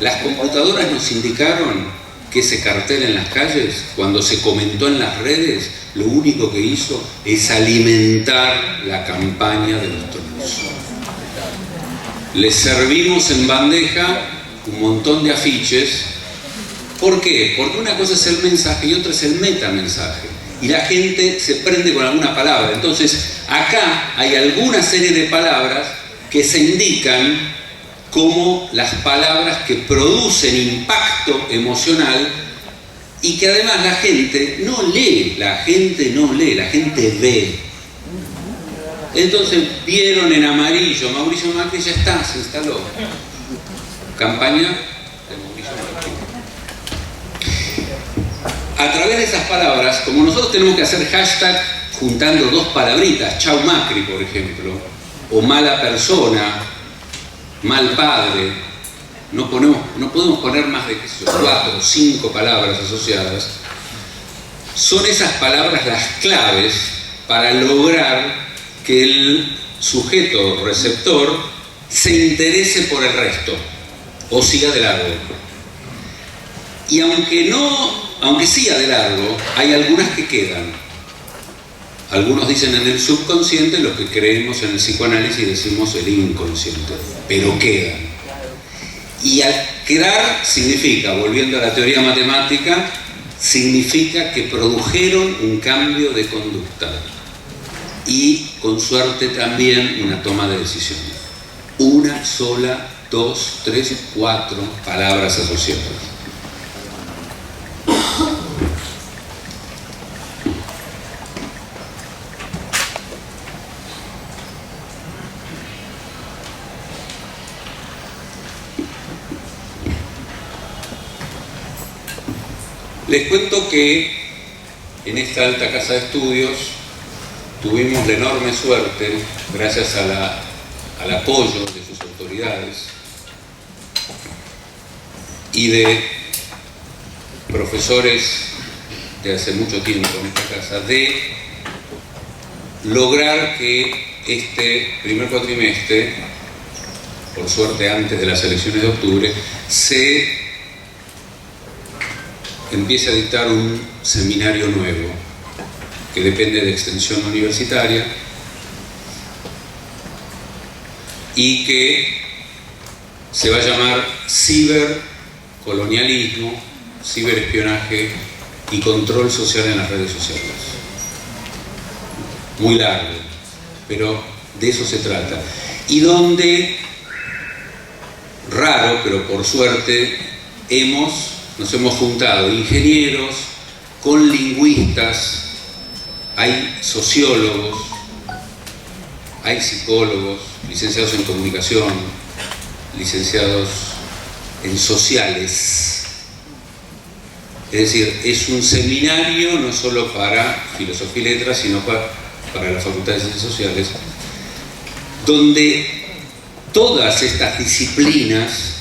Las computadoras nos indicaron que ese cartel en las calles, cuando se comentó en las redes, lo único que hizo es alimentar la campaña de los trolls. Les servimos en bandeja un montón de afiches. ¿Por qué? Porque una cosa es el mensaje y otra es el metamensaje. Y la gente se prende con alguna palabra. Entonces, acá hay alguna serie de palabras que se indican como las palabras que producen impacto emocional y que además la gente no lee, la gente ve. Entonces vieron en amarillo Mauricio Macri, ya está, se instaló. Campaña de Mauricio Macri. A través de esas palabras, como nosotros tenemos que hacer hashtag juntando dos palabritas, chau Macri, por ejemplo, o mala persona, mal padre, no podemos poner más de 4 o 5 palabras asociadas. Son esas palabras las claves para lograr que el sujeto receptor se interese por el resto o siga de largo. Y aunque siga de largo, hay algunas que quedan. Algunos dicen en el subconsciente, los que creemos en el psicoanálisis decimos el inconsciente, pero quedan. Y al quedar significa, volviendo a la teoría matemática, significa que produjeron un cambio de conducta y con suerte también una toma de decisión. Una sola, 2, 3, 4 palabras asociadas. Les cuento que en esta alta casa de estudios tuvimos la enorme suerte, gracias al apoyo de sus autoridades y de profesores de hace mucho tiempo en esta casa, de lograr que este primer cuatrimestre, por suerte antes de las elecciones de octubre, se empiece a dictar un seminario nuevo que depende de Extensión Universitaria y que se va a llamar Cibercolonialismo, Ciberespionaje y Control Social en las Redes Sociales. Muy largo, pero de eso se trata. Y donde, raro, pero por suerte, nos hemos juntado ingenieros con lingüistas, hay sociólogos, hay psicólogos, licenciados en comunicación, licenciados en sociales. Es decir, es un seminario no solo para filosofía y letras, sino para la Facultad de Ciencias Sociales, donde todas estas disciplinas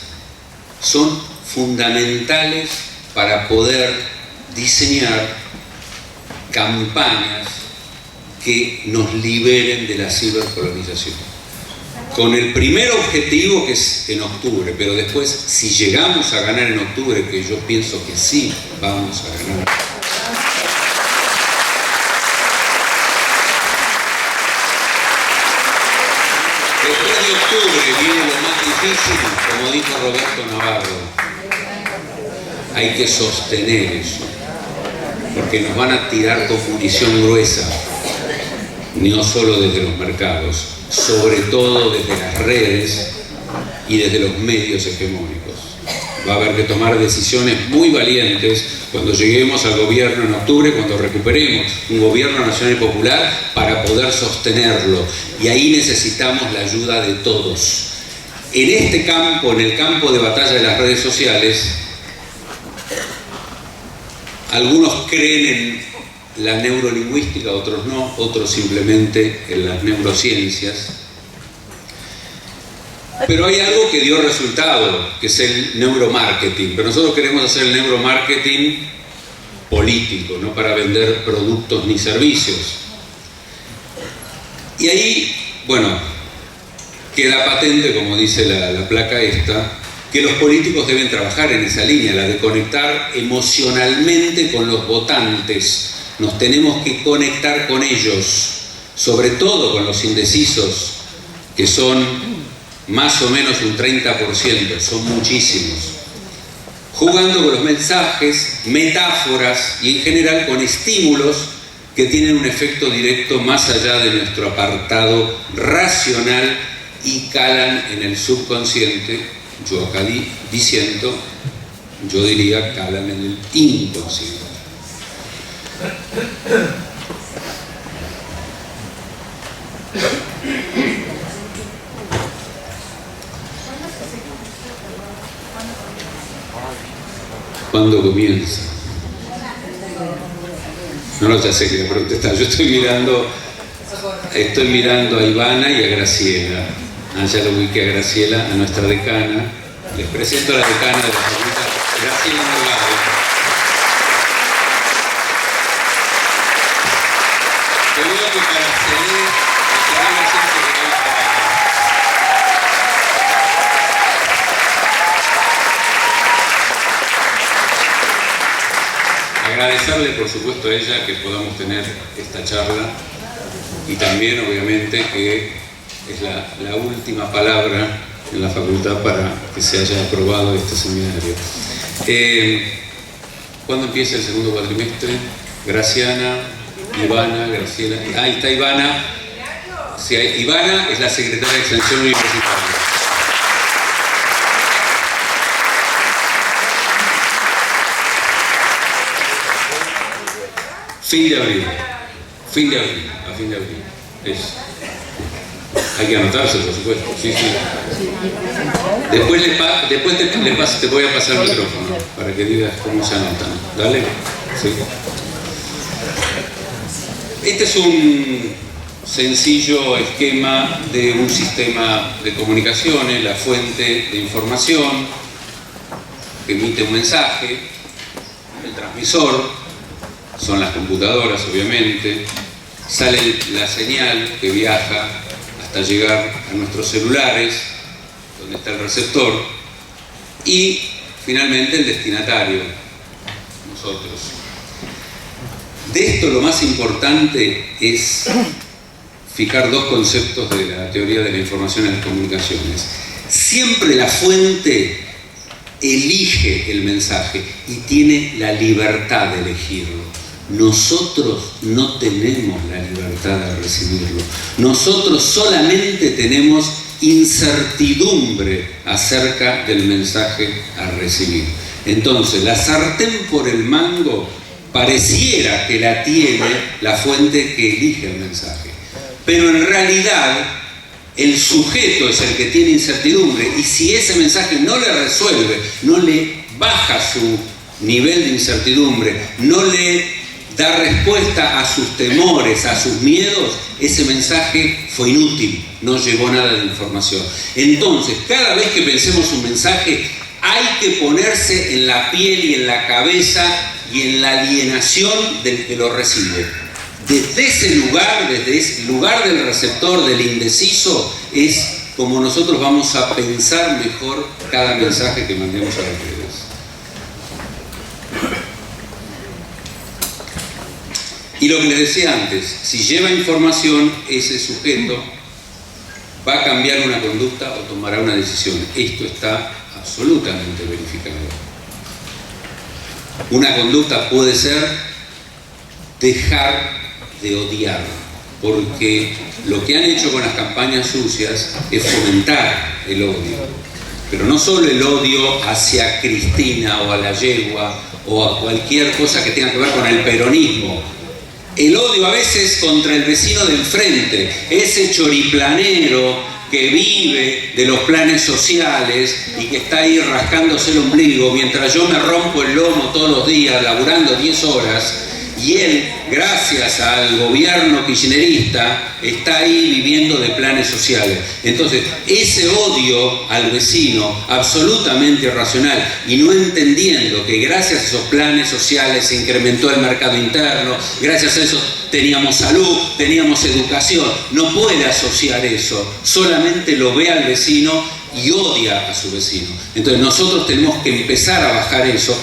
son fundamentales para poder diseñar campañas que nos liberen de la cibercolonización. Con el primer objetivo, que es en octubre, pero después, si llegamos a ganar en octubre, que yo pienso que sí vamos a ganar. Después de octubre viene lo más difícil, como dijo Roberto Navarro. Hay que sostener eso, porque nos van a tirar con munición gruesa, no solo desde los mercados, sobre todo desde las redes y desde los medios hegemónicos. Va a haber que tomar decisiones muy valientes cuando lleguemos al gobierno en octubre, cuando recuperemos un gobierno nacional y popular para poder sostenerlo. Y ahí necesitamos la ayuda de todos. En este campo, en el campo de batalla de las redes sociales, algunos creen en la neurolingüística, otros no, otros simplemente en las neurociencias. Pero hay algo que dio resultado, que es el neuromarketing. Pero nosotros queremos hacer el neuromarketing político, no para vender productos ni servicios. Y ahí, bueno, queda patente, como dice la placa esta, que los políticos deben trabajar en esa línea, la de conectar emocionalmente con los votantes. Nos tenemos que conectar con ellos, sobre todo con los indecisos, que son más o menos un 30%, son muchísimos. Jugando con los mensajes, metáforas y en general con estímulos que tienen un efecto directo más allá de nuestro apartado racional y calan en el subconsciente. Yo acá diciendo, yo diría calan en el inconsciente. ¿Cuándo comienza? No, ya sé que la pregunta está. Yo estoy mirando a Ivana y a Graciela. Ya lo ubiqué a Graciela, a nuestra decana. Les presento a la decana de la facultad, Graciela Morgado. Te veo que para acceder agradecerle por supuesto a ella que podamos tener esta charla y también obviamente que es la última palabra en la facultad para que se haya aprobado este seminario. ¿Cuándo empieza el segundo cuatrimestre? Graciana, Ivana, Graciela. Ahí está Ivana. Sí, Ivana es la secretaria de Extensión Universitaria. Fin de abril, a fin de abril. Hay que anotarse, por supuesto. Sí. Después te voy a pasar el micrófono para que digas cómo se anotan. Dale. Sí. Este es un sencillo esquema de un sistema de comunicaciones, la fuente de información que emite un mensaje, el transmisor. Son las computadoras, obviamente. Sale la señal que viaja hasta llegar a nuestros celulares, donde está el receptor, y finalmente el destinatario, nosotros. De esto lo más importante es fijar dos conceptos de la teoría de la información en las comunicaciones. Siempre la fuente elige el mensaje y tiene la libertad de elegirlo. Nosotros no tenemos la libertad de recibirlo. Nosotros solamente tenemos incertidumbre acerca del mensaje a recibir. Entonces, la sartén por el mango pareciera que la tiene la fuente que elige el mensaje. Pero en realidad, el sujeto es el que tiene incertidumbre, y si ese mensaje no le resuelve, no le baja su nivel de incertidumbre, no le da respuesta a sus temores, a sus miedos, ese mensaje fue inútil, no llevó nada de información. Entonces, cada vez que pensemos un mensaje, hay que ponerse en la piel y en la cabeza y en la alienación del que lo recibe. Desde ese lugar del receptor, del indeciso, es como nosotros vamos a pensar mejor cada mensaje que mandemos a las redes. Y lo que les decía antes, si lleva información, ese sujeto va a cambiar una conducta o tomará una decisión. Esto está absolutamente verificado. Una conducta puede ser dejar de odiar, porque lo que han hecho con las campañas sucias es fomentar el odio. Pero no solo el odio hacia Cristina o a la yegua o a cualquier cosa que tenga que ver con el peronismo. El odio a veces contra el vecino de enfrente, ese choriplanero que vive de los planes sociales y que está ahí rascándose el ombligo mientras yo me rompo el lomo todos los días laburando 10 horas, y él, gracias al gobierno kirchnerista, está ahí viviendo de planes sociales. Entonces, ese odio al vecino, absolutamente irracional, y no entendiendo que gracias a esos planes sociales se incrementó el mercado interno, gracias a eso teníamos salud, teníamos educación, no puede asociar eso, solamente lo ve al vecino y odia a su vecino. Entonces, nosotros tenemos que empezar a bajar eso,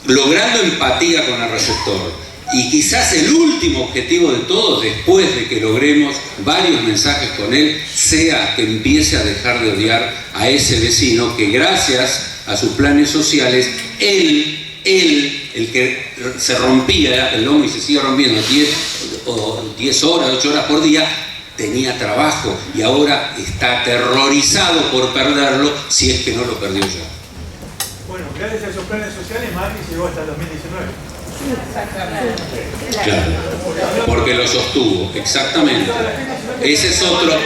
logrando empatía con el receptor. Y quizás el último objetivo de todos, después de que logremos varios mensajes con él, sea que empiece a dejar de odiar a ese vecino que gracias a sus planes sociales, él, el que se rompía el lomo y se sigue rompiendo 10 horas, 8 horas por día, tenía trabajo y ahora está aterrorizado por perderlo si es que no lo perdió ya. Bueno, gracias a esos planes sociales, Macri llegó hasta el 2019. Claro, porque lo sostuvo, exactamente. Ese es otro,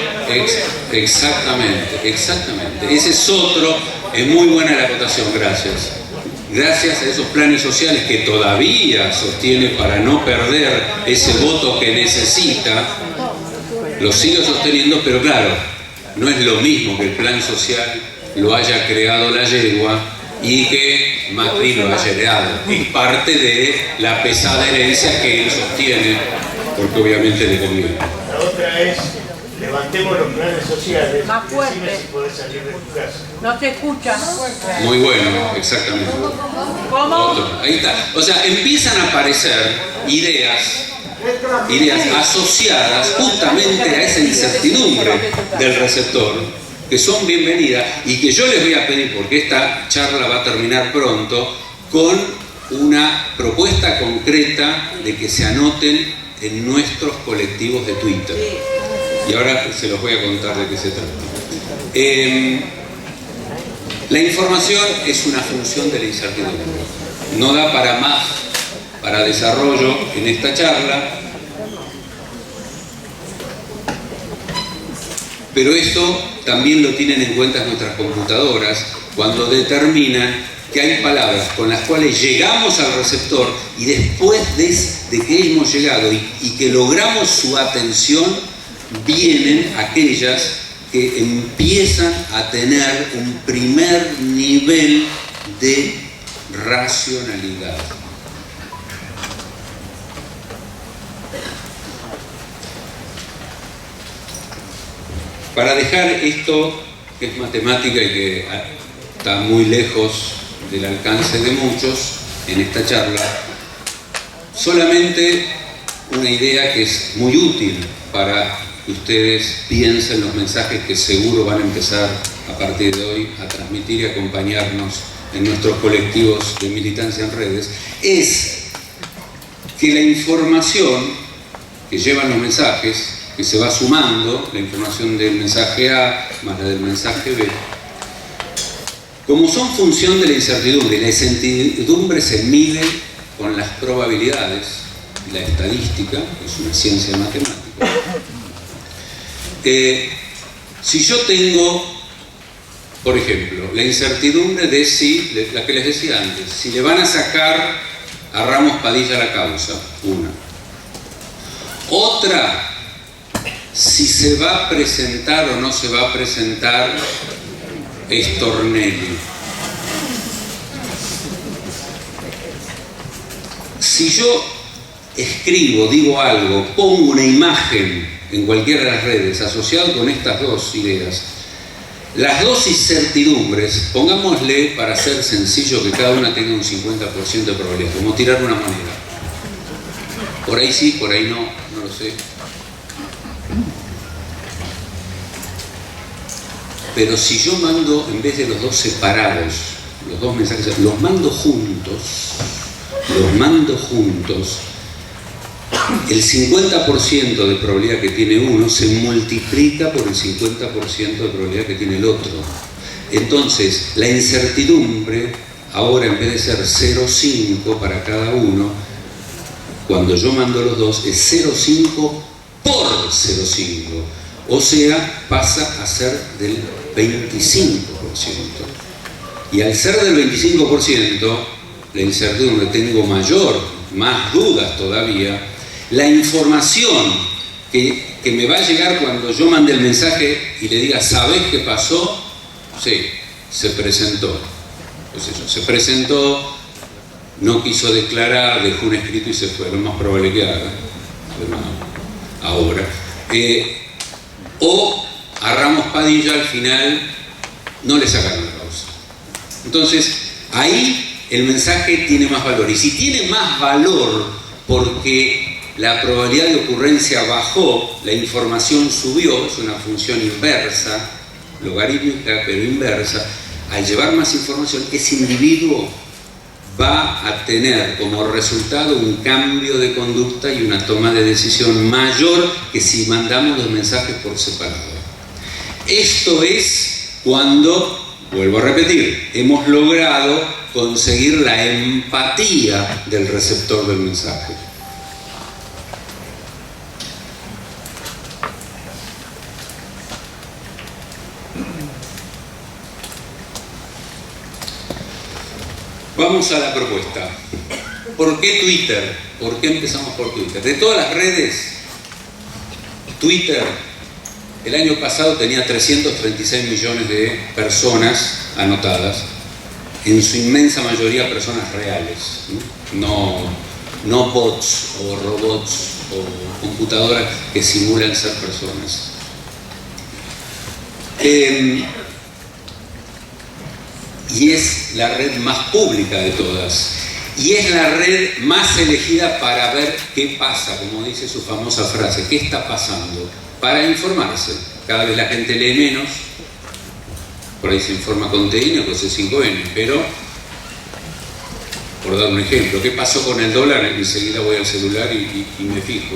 exactamente. Ese es otro, es muy buena la acotación, gracias. Gracias a esos planes sociales que todavía sostiene para no perder ese voto que necesita, lo sigue sosteniendo, pero claro, no es lo mismo que el plan social lo haya creado la yegua y que Macri lo haya heredado. Es parte de la pesada herencia que él sostiene, porque obviamente le conviene. La otra es, levantemos los planes sociales, Más fuerte. decime si podés salir de tu casa. No se escucha. Muy bueno, exactamente. ¿Cómo? Otro, ahí está. O sea, empiezan a aparecer ideas asociadas justamente a esa incertidumbre del receptor, que son bienvenidas y que yo les voy a pedir, porque esta charla va a terminar pronto, con una propuesta concreta de que se anoten en nuestros colectivos de Twitter. Y ahora se los voy a contar de qué se trata. La información es una función de la incertidumbre. No da para más, para desarrollo en esta charla, pero esto también lo tienen en cuenta nuestras computadoras cuando determinan que hay palabras con las cuales llegamos al receptor y después de que hemos llegado y que logramos su atención, vienen aquellas que empiezan a tener un primer nivel de racionalidad. Para dejar esto, que es matemática y que está muy lejos del alcance de muchos en esta charla, solamente una idea que es muy útil para que ustedes piensen los mensajes que seguro van a empezar a partir de hoy a transmitir y acompañarnos en nuestros colectivos de militancia en redes, es que la información que llevan los mensajes, que se va sumando, la información del mensaje A más la del mensaje B, como son función de la incertidumbre, y la incertidumbre se mide con las probabilidades, la estadística, que es una ciencia matemática. Si yo tengo, por ejemplo, la incertidumbre de la que les decía antes, si le van a sacar a Ramos Padilla la causa, una. Otra, si se va a presentar o no se va a presentar Stornelli. Si yo escribo, digo algo, pongo una imagen en cualquiera de las redes asociado con estas dos ideas, las dos incertidumbres, pongámosle para ser sencillo que cada una tenga un 50% de probabilidad, como tirar una moneda. Por ahí sí, por ahí no, no lo sé. Pero si yo mando, en vez de los dos separados, los dos mensajes, los mando juntos, el 50% de probabilidad que tiene uno se multiplica por el 50% de probabilidad que tiene el otro. Entonces, la incertidumbre, ahora en vez de ser 0,5 para cada uno, cuando yo mando los dos, es 0,5 por 0,5. O sea, pasa a ser del 25%. Y al ser del 25%, la incertidumbre, tengo más dudas todavía. La información que me va a llegar cuando yo mande el mensaje y le diga, ¿sabés qué pasó? Sí, se presentó. Pues eso, se presentó, no quiso declarar, dejó un escrito y se fue. Lo más probable que haga. Ahora. O a Ramos Padilla al final no le sacaron la causa. Entonces, ahí el mensaje tiene más valor. Y si tiene más valor porque la probabilidad de ocurrencia bajó, la información subió, es una función inversa, logarítmica pero inversa, al llevar más información, ese individuo va a tener como resultado un cambio de conducta y una toma de decisión mayor que si mandamos los mensajes por separado. Esto es cuando, vuelvo a repetir, hemos logrado conseguir la empatía del receptor del mensaje. Vamos a la propuesta. ¿Por qué Twitter? ¿Por qué empezamos por Twitter? De todas las redes, Twitter el año pasado tenía 336 millones de personas anotadas, en su inmensa mayoría personas reales, no bots o robots o computadoras que simulan ser personas. Y es la red más pública de todas. Y es la red más elegida para ver qué pasa, como dice su famosa frase, ¿qué está pasando? Para informarse. Cada vez la gente lee menos, por ahí se informa con TN o con C5N, pero, por dar un ejemplo, ¿qué pasó con el dólar? Enseguida voy al celular y me fijo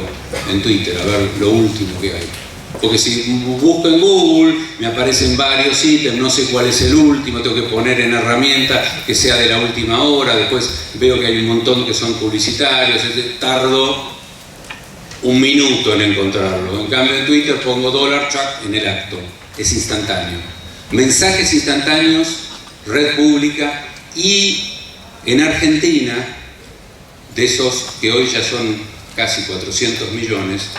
en Twitter a ver lo último que hay. Porque si busco en Google, me aparecen varios ítems, no sé cuál es el último, tengo que poner en herramienta que sea de la última hora, después veo que hay un montón que son publicitarios, tardo un minuto en encontrarlo. En cambio en Twitter pongo dólar, chac, en el acto, es instantáneo. Mensajes instantáneos, red pública, y en Argentina, de esos que hoy ya son casi 400 millones,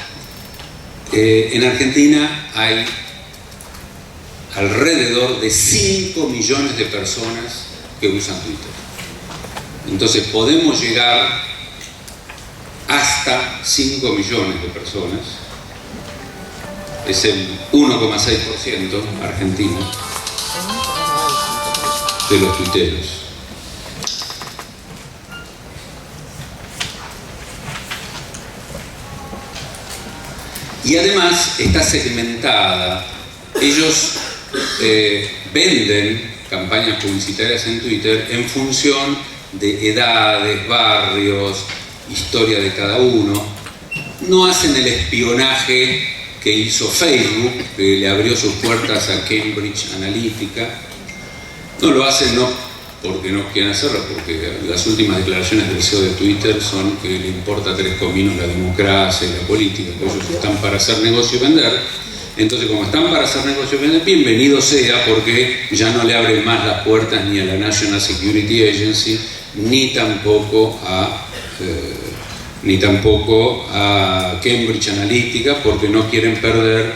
en Argentina hay alrededor de 5 millones de personas que usan Twitter. Entonces podemos llegar hasta 5 millones de personas. Es el 1,6% argentino de los tuiteros. Y además está segmentada. Ellos venden campañas publicitarias en Twitter en función de edades, barrios, historia de cada uno. No hacen el espionaje que hizo Facebook, que le abrió sus puertas a Cambridge Analytica. No lo hacen no porque no quieren hacerlo, porque las últimas declaraciones del CEO de Twitter son que le importa 3 cominos la democracia y la política, que ellos están para hacer negocio y vender. Entonces, como están para hacer negocio y vender, bienvenido sea, porque ya no le abren más las puertas ni a la National Security Agency, ni tampoco a Cambridge Analytica, porque no quieren perder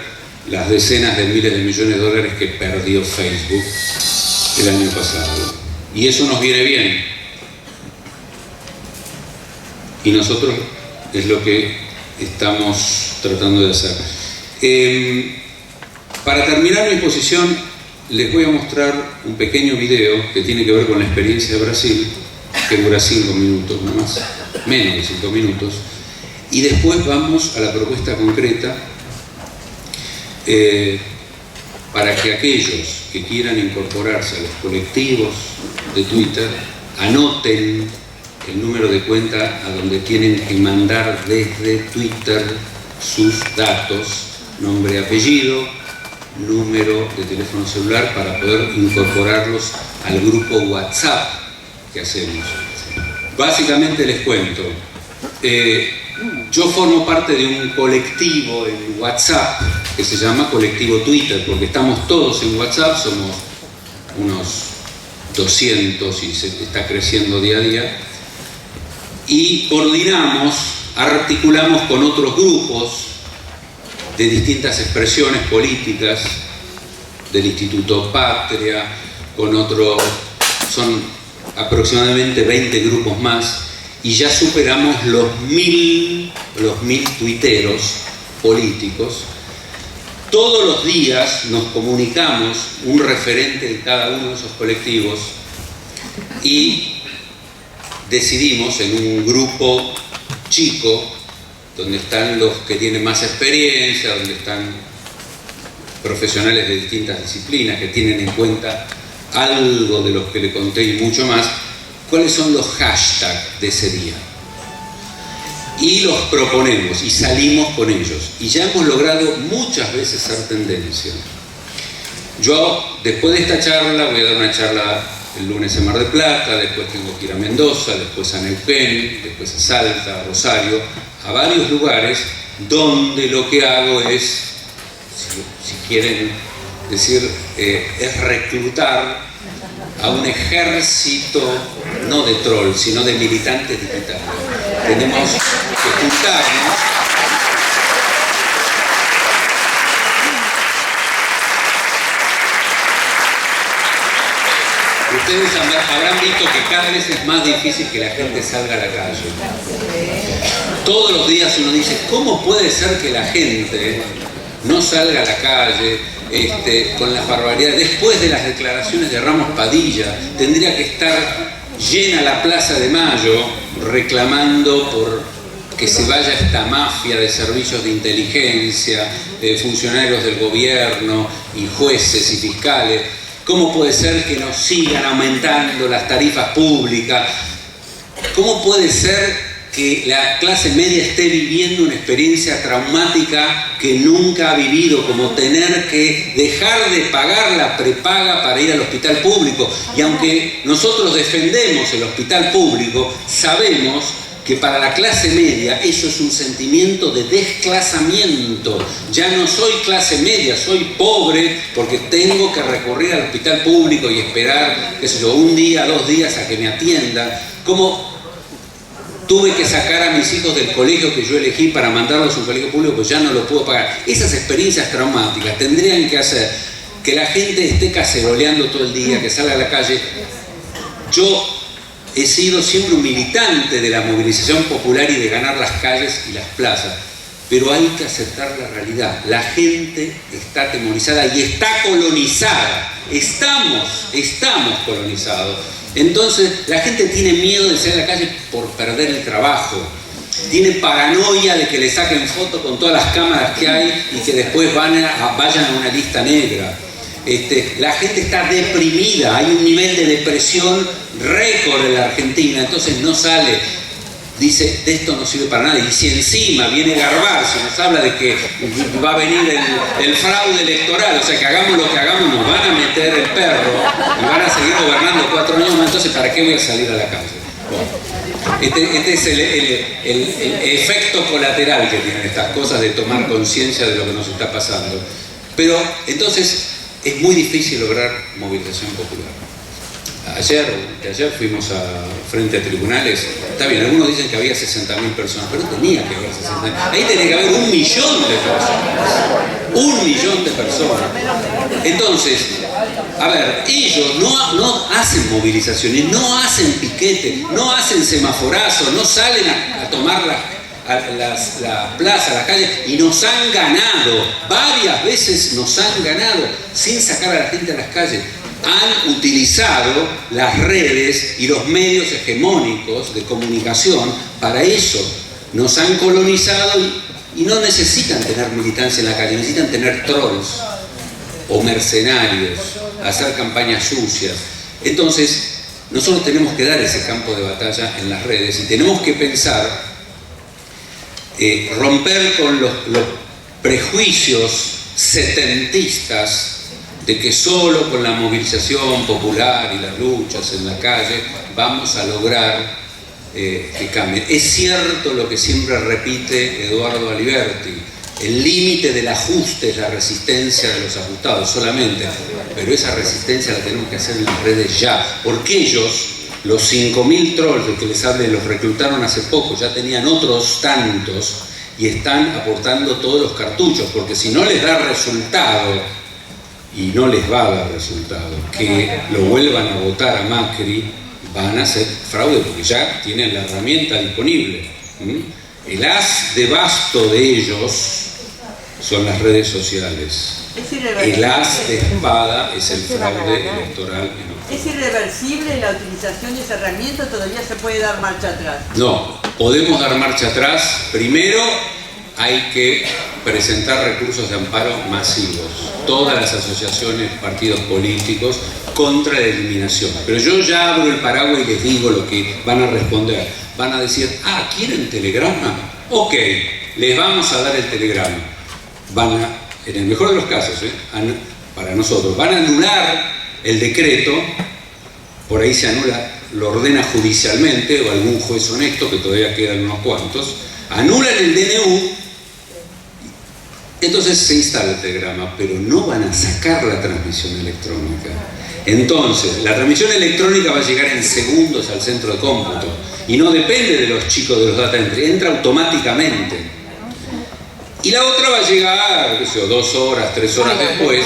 las decenas de miles de millones de dólares que perdió Facebook el año pasado. Y eso nos viene bien. Y nosotros es lo que estamos tratando de hacer. Para terminar mi exposición, les voy a mostrar un pequeño video que tiene que ver con la experiencia de Brasil, que dura 5 minutos nada más, menos de 5 minutos. Y después vamos a la propuesta concreta para que aquellos que quieran incorporarse a los colectivos de Twitter anoten el número de cuenta a donde tienen que mandar desde Twitter sus datos, nombre, apellido, número de teléfono celular, para poder incorporarlos al grupo WhatsApp que hacemos. Básicamente les cuento, yo formo parte de un colectivo en WhatsApp que se llama Colectivo Twitter, porque estamos todos en WhatsApp, somos unos 200 y se está creciendo día a día, y coordinamos, articulamos con otros grupos de distintas expresiones políticas, del Instituto Patria, con otros, son aproximadamente 20 grupos más, y ya superamos los 1000 tuiteros políticos. Todos los días nos comunicamos un referente de cada uno de esos colectivos y decidimos en un grupo chico, donde están los que tienen más experiencia, donde están profesionales de distintas disciplinas que tienen en cuenta algo de los que le conté y mucho más, cuáles son los hashtags de ese día. Y los proponemos y salimos con ellos. Y ya hemos logrado muchas veces ser tendencia. Yo, después de esta charla, voy a dar una charla el lunes en Mar del Plata, después tengo que ir a Mendoza, después a Neuquén, después a Salta, a Rosario, a varios lugares donde lo que hago es, si quieren decir, es reclutar a un ejército, no de trolls, sino de militantes digitales. Tenemos que juntarnos. Ustedes habrán visto que cada vez es más difícil que la gente salga a la calle. Todos los días uno dice, ¿cómo puede ser que la gente no salga a la calle con las barbaridades? Después de las declaraciones de Ramos Padilla, tendría que estar llena la Plaza de Mayo reclamando por que se vaya esta mafia de servicios de inteligencia, funcionarios del gobierno y jueces y fiscales. ¿Cómo puede ser que nos sigan aumentando las tarifas públicas? ¿Cómo puede ser que la clase media esté viviendo una experiencia traumática que nunca ha vivido, como tener que dejar de pagar la prepaga para ir al hospital público? Y aunque nosotros defendemos el hospital público, sabemos que para la clase media eso es un sentimiento de desclasamiento. Ya no soy clase media, soy pobre porque tengo que recurrir al hospital público y esperar, qué sé yo, un día, 2 días a que me atiendan. Como tuve que sacar a mis hijos del colegio que yo elegí para mandarlos a un colegio público, pues ya no lo puedo pagar. Esas experiencias traumáticas tendrían que hacer que la gente esté caceroleando todo el día, que salga a la calle. Yo he sido siempre un militante de la movilización popular y de ganar las calles y las plazas, pero hay que aceptar la realidad. La gente está atemorizada y está colonizada. Estamos colonizados. Entonces la gente tiene miedo de salir a la calle por perder el trabajo. Tiene paranoia de que le saquen fotos con todas las cámaras que hay y que después vayan a una lista negra. La gente está deprimida, hay un nivel de depresión récord en la Argentina, entonces no sale, dice, de esto no sirve para nada. Y si encima viene Garbarzo, nos habla de que va a venir el fraude electoral, o sea, que hagamos lo que hagamos, nos van a meter el perro y van a seguir gobernando 4 años más, entonces ¿para qué voy a salir a la calle? Bueno, este es el efecto colateral que tienen estas cosas de tomar conciencia de lo que nos está pasando. Pero entonces es muy difícil lograr movilización popular. Ayer fuimos frente a tribunales. Está bien, algunos dicen que había 60.000 personas, pero no tenía que haber 60.000. Ahí tenía que haber 1 millón de personas. 1 millón de personas. Entonces, a ver, ellos no hacen movilizaciones, no hacen piquete, no hacen semaforazos, no salen a tomar la plaza, la calle, y nos han ganado, varias veces nos han ganado, sin sacar a la gente a las calles. Han utilizado las redes y los medios hegemónicos de comunicación para eso. Nos han colonizado y no necesitan tener militancia en la calle, necesitan tener trolls o mercenarios, hacer campañas sucias. Entonces, nosotros tenemos que dar ese campo de batalla en las redes y tenemos que pensar, romper con los prejuicios setentistas de que solo con la movilización popular y las luchas en la calle vamos a lograr que cambie. Es cierto lo que siempre repite Eduardo Aliberti, el límite del ajuste es la resistencia de los ajustados solamente, pero esa resistencia la tenemos que hacer en las redes ya, porque ellos, los 5.000 trolls de que les hablé, los reclutaron hace poco, ya tenían otros tantos y están aportando todos los cartuchos, porque si no les da resultado, y no les va a dar resultado, que lo vuelvan a votar a Macri, van a hacer fraude, porque ya tienen la herramienta disponible. El as de basto de ellos son las redes sociales. El as de espada es el fraude electoral. ¿Es irreversible la utilización de esa herramienta o todavía se puede dar marcha atrás? No, podemos dar marcha atrás. Primero, hay que presentar recursos de amparo masivos, todas las asociaciones, partidos políticos, contra la eliminación. Pero yo ya abro el paraguas y les digo lo que van a responder. Van a decir, ah, ¿quieren telegrama? Ok, les vamos a dar el telegrama. Van a, en el mejor de los casos, para nosotros, van a anular el decreto, por ahí se anula, lo ordena judicialmente, o algún juez honesto, que todavía quedan unos cuantos, anulan el DNU, entonces se instala el telegrama, pero no van a sacar la transmisión electrónica. Entonces, la transmisión electrónica va a llegar en segundos al centro de cómputo, y no depende de los chicos de los data entry, entra automáticamente. Y la otra va a llegar, qué sé yo, 2 horas, 3 horas después,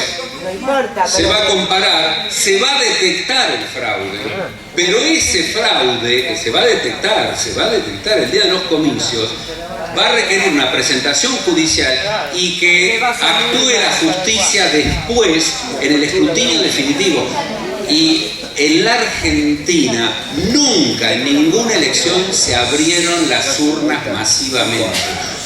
se va a comparar, se va a detectar el fraude, pero ese fraude que se va a detectar el día de los comicios, va a requerir una presentación judicial y que actúe la justicia después en el escrutinio definitivo. Y en la Argentina nunca en ninguna elección se abrieron las urnas masivamente.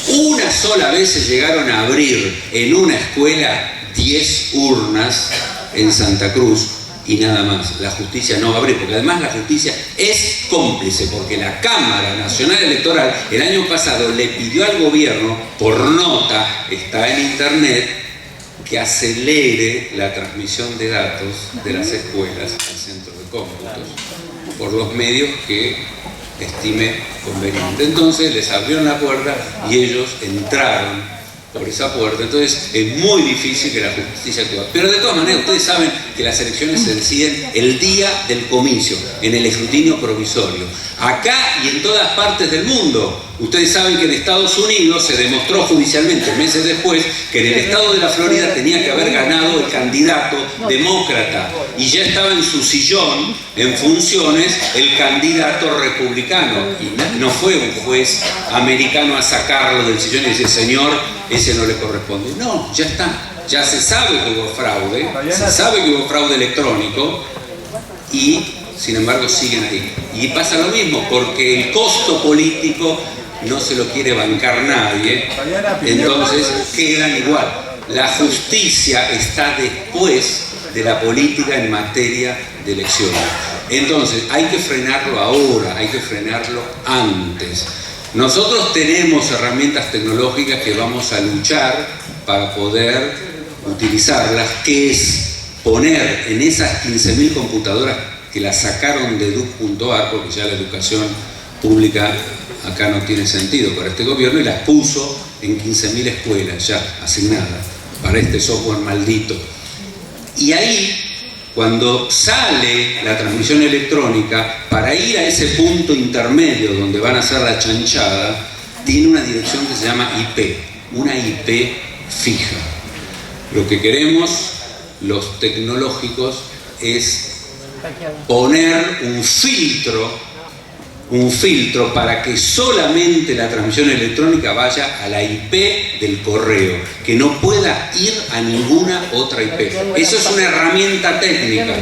Una sola vez se llegaron a abrir en una escuela 10 urnas en Santa Cruz y nada más. La justicia no va a abrir, porque además la justicia es cómplice, porque la Cámara Nacional Electoral el año pasado le pidió al gobierno, por nota, está en internet, que acelere la transmisión de datos de las escuelas al centro de cómputos por los medios que estime conveniente. Entonces les abrieron la puerta y ellos entraron por esa puerta. Entonces es muy difícil que la justicia actúe. Pero de todas maneras ustedes saben que las elecciones se deciden el día del comicio, en el escrutinio provisorio. Acá y en todas partes del mundo. Ustedes saben que en Estados Unidos se demostró judicialmente meses después que en el estado de la Florida tenía que haber ganado el candidato demócrata y ya estaba en su sillón en funciones el candidato republicano, y no fue un juez americano a sacarlo del sillón y decir, señor, ese no le corresponde. No, ya está, ya se sabe que hubo fraude, se sabe que hubo fraude electrónico y sin embargo siguen ahí. Y pasa lo mismo, porque el costo político no se lo quiere bancar nadie, entonces quedan igual. La justicia está después de la política en materia de elecciones. Entonces hay que frenarlo ahora, hay que frenarlo antes. Nosotros tenemos herramientas tecnológicas que vamos a luchar para poder utilizarlas, que es poner en esas 15.000 computadoras que las sacaron de Duc.ar, porque ya la educación pública acá no tiene sentido para este gobierno, y las puso en 15.000 escuelas ya asignadas para este software maldito. Y ahí, cuando sale la transmisión electrónica, para ir a ese punto intermedio donde van a hacer la chanchada, tiene una dirección que se llama IP, una IP fija. Lo que queremos los tecnológicos es poner un filtro para que solamente la transmisión electrónica vaya a la IP del correo, que no pueda ir a ninguna otra IP. Eso es una herramienta técnica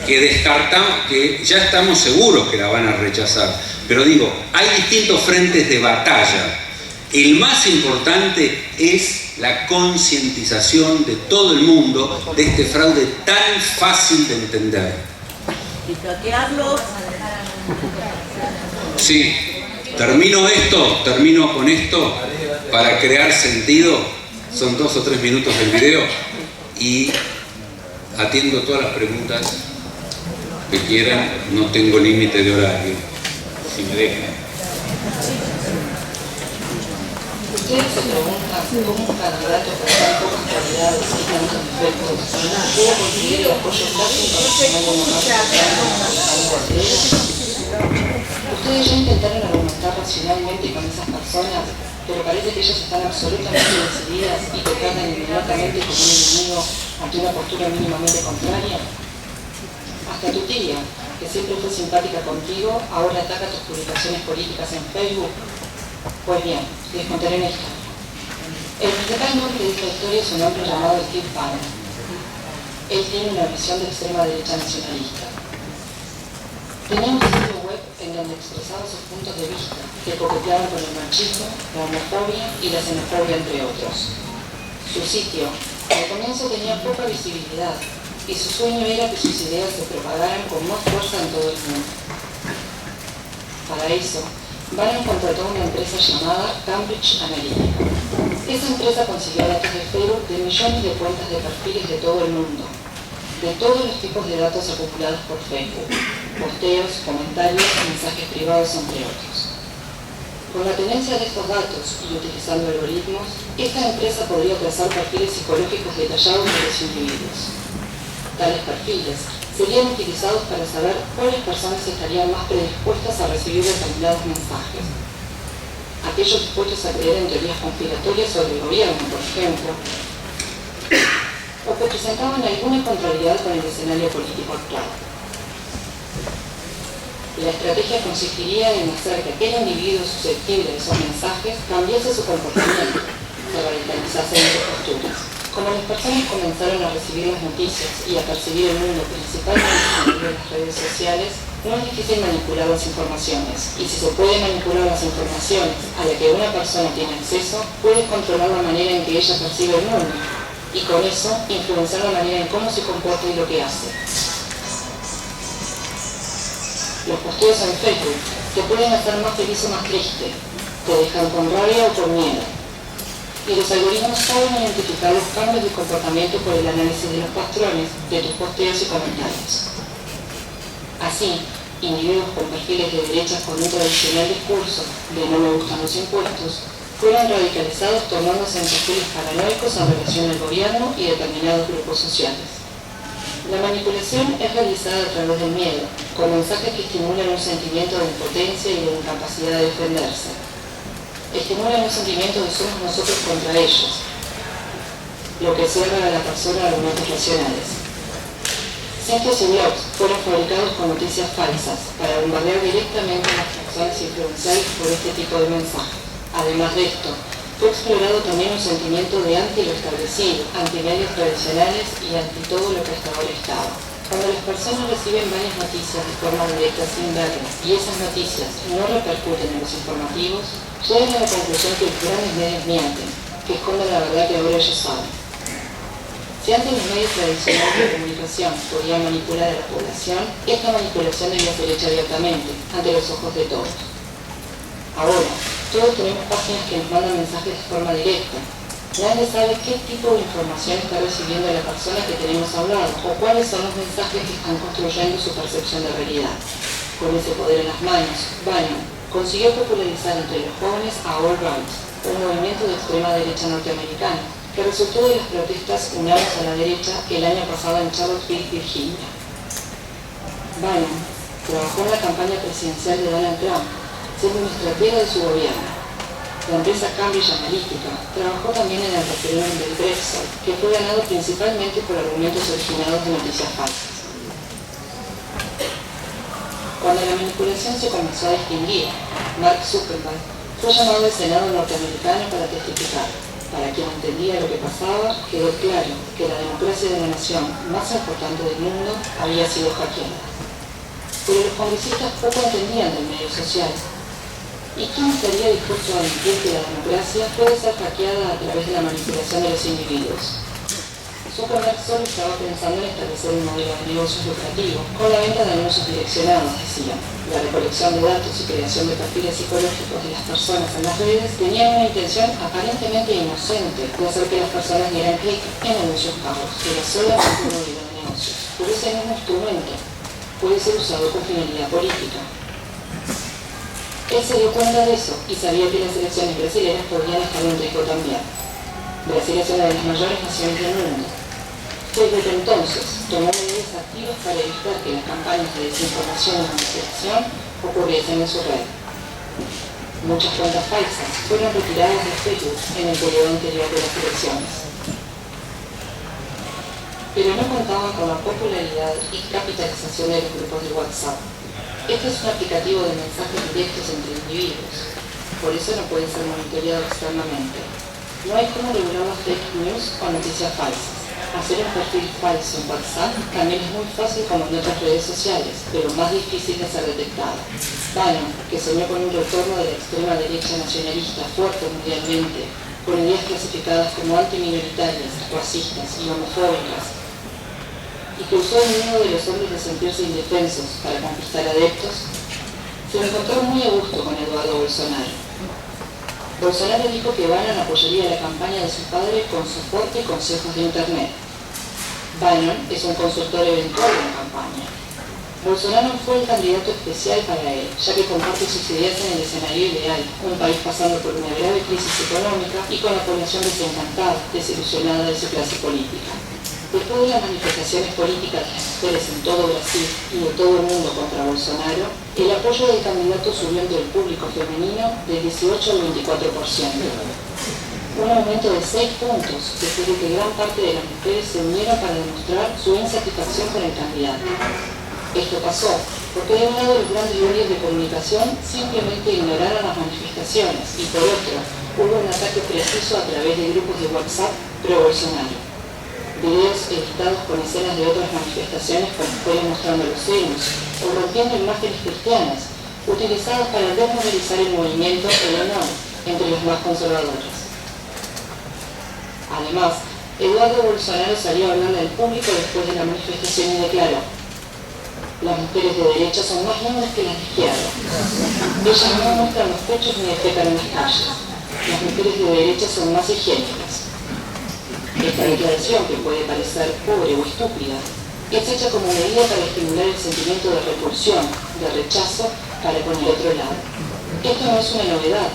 que descartamos, que ya estamos seguros que la van a rechazar. Pero digo, hay distintos frentes de batalla. El más importante es la concientización de todo el mundo de este fraude tan fácil de entender. Y bloquearlos. Sí, termino con esto para crear sentido. Son 2 o 3 minutos del video y atiendo todas las preguntas que quieran. No tengo límite de horario, si me dejan. Ustedes se preguntan cómo un candidato con tan pocas cualidades y tantos defectos puede conseguir el apoyo táctico nacional. Ustedes ya intentaron argumentar racionalmente con esas personas, pero parece que ellas están absolutamente decididas y te tratan inmediatamente como un enemigo ante una postura mínimamente contraria. Hasta tu tía, que siempre fue simpática contigo, ahora ataca tus publicaciones políticas en Facebook. Pues bien, les contaré una historia. El principal nombre de esta historia es un hombre llamado Steve Bannon. Él tiene una visión de extrema derecha nacionalista. Tenía un sitio web en en donde expresaba sus puntos de vista, que coqueteaban con el machismo, la homofobia y la xenofobia, entre otros. Su sitio, al comienzo, tenía poca visibilidad, y su sueño era que sus ideas se propagaran con más fuerza en todo el mundo. Para eso, Bannon contrató una empresa llamada Cambridge Analytica. Esa empresa consiguió datos de Facebook de millones de cuentas de perfiles de todo el mundo, de todos los tipos de datos acumulados por Facebook, posteos, comentarios, mensajes privados, entre otros. Con la tenencia de estos datos y utilizando algoritmos, esta empresa podría trazar perfiles psicológicos detallados de los individuos. Tales perfiles serían utilizados para saber cuáles personas estarían más predispuestas a recibir determinados mensajes. Aquellos dispuestos a creer en teorías conspiratorias sobre el gobierno, por ejemplo, o que presentaban alguna contrariedad con el escenario político actual. La estrategia consistiría en hacer que aquel individuo susceptible de esos mensajes cambiase su comportamiento, se radicalizase en sus posturas. Como las personas comenzaron a recibir las noticias y a percibir el mundo principalmente a través de las redes sociales, no es difícil manipular las informaciones, y si se puede manipular las informaciones a las que una persona tiene acceso, puede controlar la manera en que ella percibe el mundo, y con eso influenciar la manera en cómo se comporta y lo que hace. Los posteos en Facebook te pueden hacer más feliz o más triste, te dejan con rabia o con miedo. Y los algoritmos saben identificar los cambios de comportamiento por el análisis de los patrones de tus posteos y comentarios. Así, individuos con perfiles de derecha con un tradicional discurso de no me gustan los impuestos fueron radicalizados tornándose en perfiles paranoicos en relación al gobierno y determinados grupos sociales. La manipulación es realizada a través del miedo, con mensajes que estimulan un sentimiento de impotencia y de incapacidad de defenderse. Estimulan un sentimiento de somos nosotros contra ellos, lo que cierra a la persona a argumentos racionales. Sitios y blogs fueron fabricados con noticias falsas para bombardear directamente a las personas influenciadas por este tipo de mensajes. Además de esto, fue explorado también un sentimiento de anti lo establecido, anti medios tradicionales y anti todo lo que hasta ahora estaba. Cuando las personas reciben varias noticias de forma directa sin verlas y esas noticias no repercuten en los informativos, llegan a la conclusión que los grandes medios mienten, que esconden la verdad que ahora ellos saben. Si antes los medios tradicionales de comunicación podían manipular a la población, esta manipulación debía ser hecha abiertamente, ante los ojos de todos. Ahora, todos tenemos páginas que nos mandan mensajes de forma directa. Nadie sabe qué tipo de información está recibiendo la persona que tenemos al lado o cuáles son los mensajes que están construyendo su percepción de realidad. Con ese poder en las manos, Bannon consiguió popularizar entre los jóvenes a All Right, un movimiento de extrema derecha norteamericana, que resultó de las protestas unadas a la derecha el año pasado en Charlottesville, Virginia. Bannon trabajó en la campaña presidencial de Donald Trump, siendo un estratega de su gobierno. La empresa Cambridge Analytica trabajó también en el referéndum del Brexit, que fue ganado principalmente por argumentos originados de noticias falsas. Cuando la manipulación se comenzó a distinguir, Mark Zuckerberg fue llamado al Senado norteamericano para testificar. Para quien entendía lo que pasaba, quedó claro que la democracia de la nación más importante del mundo había sido hackeada. Pero los congresistas poco entendían del medio social. ¿Y quién estaría dispuesto a admitir que la democracia puede ser hackeada a través de la manipulación de los individuos? Zuckerberg solo estaba pensando en establecer un modelo de negocios lucrativo con la venta de anuncios direccionados, decía. La recolección de datos y creación de perfiles psicológicos de las personas en las redes tenían una intención aparentemente inocente de hacer que las personas dieran clic en anuncios pagos. Era solamente un modelo de negocios. Pero ese mismo instrumento puede ser usado con finalidad política. Él se dio cuenta de eso y sabía que las elecciones brasileñas podrían estar en riesgo también. Brasil es una de las mayores naciones del mundo. Desde entonces tomó medidas activas para evitar que las campañas de desinformación y manipulación ocurriesen en su red. Muchas cuentas falsas fueron retiradas de Facebook en el periodo anterior de las elecciones. Pero no contaban con la popularidad y capitalización de los grupos de WhatsApp. Este es un aplicativo de mensajes directos entre individuos, por eso no puede ser monitoreado externamente. No hay cómo regular las fake news o noticias falsas. Hacer un perfil falso en WhatsApp también es muy fácil como en otras redes sociales, pero más difícil de ser detectado. Bannon, que soñó con un retorno de la extrema derecha nacionalista fuerte mundialmente, con ideas clasificadas como antiminoritarias, racistas y homofóbicas, y que usó el miedo de los hombres de sentirse indefensos para conquistar adeptos, se encontró muy a gusto con Eduardo Bolsonaro. Bolsonaro dijo que Bannon apoyaría la campaña de su padre con soporte y consejos de Internet. Bannon es un consultor eventual de la campaña. Bolsonaro fue el candidato especial para él, ya que comparte sus ideas en el escenario ideal, un país pasando por una grave crisis económica y con la población desencantada, desilusionada de su clase política. Después de las manifestaciones políticas de las mujeres en todo Brasil y de todo el mundo contra Bolsonaro, el apoyo del candidato subió entre el público femenino del 18 al 24%. Un aumento de 6 puntos después de que gran parte de las mujeres se unieron para demostrar su insatisfacción con el candidato. Esto pasó porque de un lado los grandes medios de comunicación simplemente ignoraron las manifestaciones y por otro hubo un ataque preciso a través de grupos de WhatsApp pro-Bolsonaro. Videos editados con escenas de otras manifestaciones con mujeres mostrando los senos o rompiendo imágenes cristianas utilizadas para desmovilizar el movimiento Eleanor entre los más conservadores. Además, Eduardo Bolsonaro salió a hablarle al público después de la manifestación y declaró: las mujeres de derecha son más lindas que las de izquierda. Ellas no muestran los pechos ni defecan en las calles. Las mujeres de derecha son más higiénicas. Esta declaración, que puede parecer pobre o estúpida, es hecha como medida para estimular el sentimiento de repulsión, de rechazo para con el otro lado. Esto no es una novedad.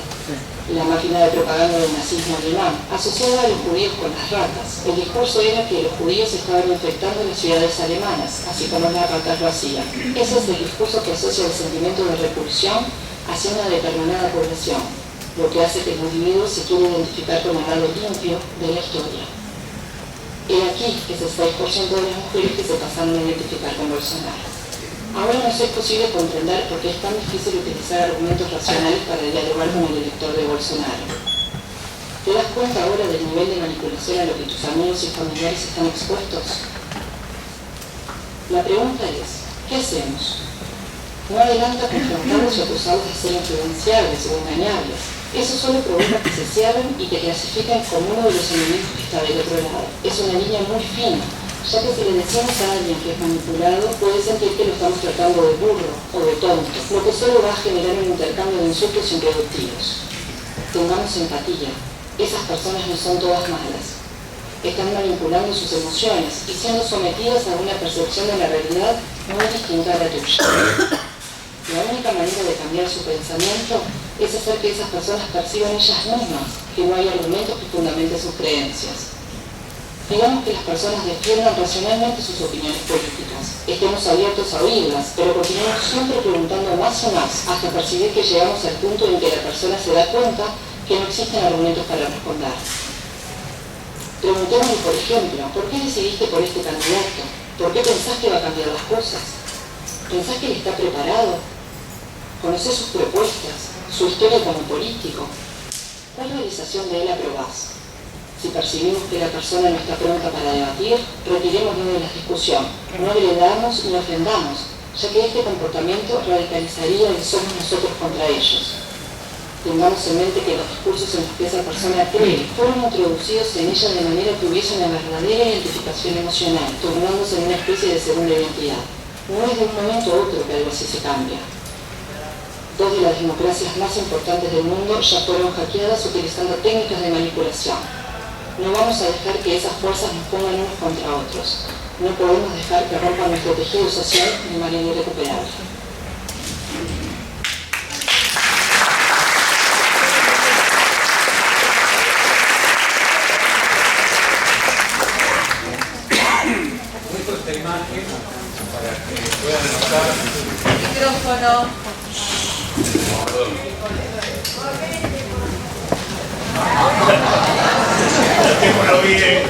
La máquina de propaganda del nazismo alemán asociaba a los judíos con las ratas. El discurso era que los judíos estaban infectando las ciudades alemanas, así como las ratas lo hacían. Ese es el discurso que asocia el sentimiento de repulsión hacia una determinada población, lo que hace que el individuo se quiera identificar con el lado limpio de la historia. He aquí ese 6% de las mujeres que se pasaron a identificar con Bolsonaro. Ahora nos es posible comprender por qué es tan difícil utilizar argumentos racionales para dialogar con el elector de Bolsonaro. ¿Te das cuenta ahora del nivel de manipulación a lo que tus amigos y familiares están expuestos? La pregunta es, ¿qué hacemos? No adelanta confrontarlos y acusarlos de ser influenciables o engañables. Eso solo provoca que se cierren y que clasifiquen como uno de los enemigos que está del otro lado. Es una línea muy fina, ya que si le decimos a alguien que es manipulado, puede sentir que lo estamos tratando de burro o de tonto, lo que solo va a generar un intercambio de insultos improductivos. Tengamos empatía. Esas personas no son todas malas. Están manipulando sus emociones y siendo sometidas a una percepción de la realidad muy distinta a la tuya. La única manera de cambiar su pensamiento es hacer que esas personas perciban ellas mismas que no hay argumentos que fundamenten sus creencias. Digamos que las personas defiendan racionalmente sus opiniones políticas. Estemos abiertos a oírlas, pero continuemos siempre preguntando más y más hasta percibir que llegamos al punto en que la persona se da cuenta que no existen argumentos para responder. Preguntémosle, por ejemplo, ¿por qué decidiste por este candidato? ¿Por qué pensás que va a cambiar las cosas? ¿Pensás que él está preparado? ¿Conocés sus propuestas? ¿Su historia como político? ¿Cuál realización de él aprobás? Si percibimos que la persona no está pronta para debatir, retirémonos de la discusión. No agredamos ni ofendamos, ya que este comportamiento radicalizaría el somos nosotros contra ellos. Tengamos en mente que los discursos en los que esa persona cree fueron introducidos en ella de manera que hubiese una verdadera identificación emocional, tornándose en una especie de segunda identidad. No es de un momento a otro que algo así se cambia. 2 de las democracias más importantes del mundo ya fueron hackeadas utilizando técnicas de manipulación. No vamos a dejar que esas fuerzas nos pongan unos contra otros. No podemos dejar que rompan nuestro tejido social de manera irrecuperable. Muestra esta imagen para que puedan notar. Micrófono. Notémoslo bien.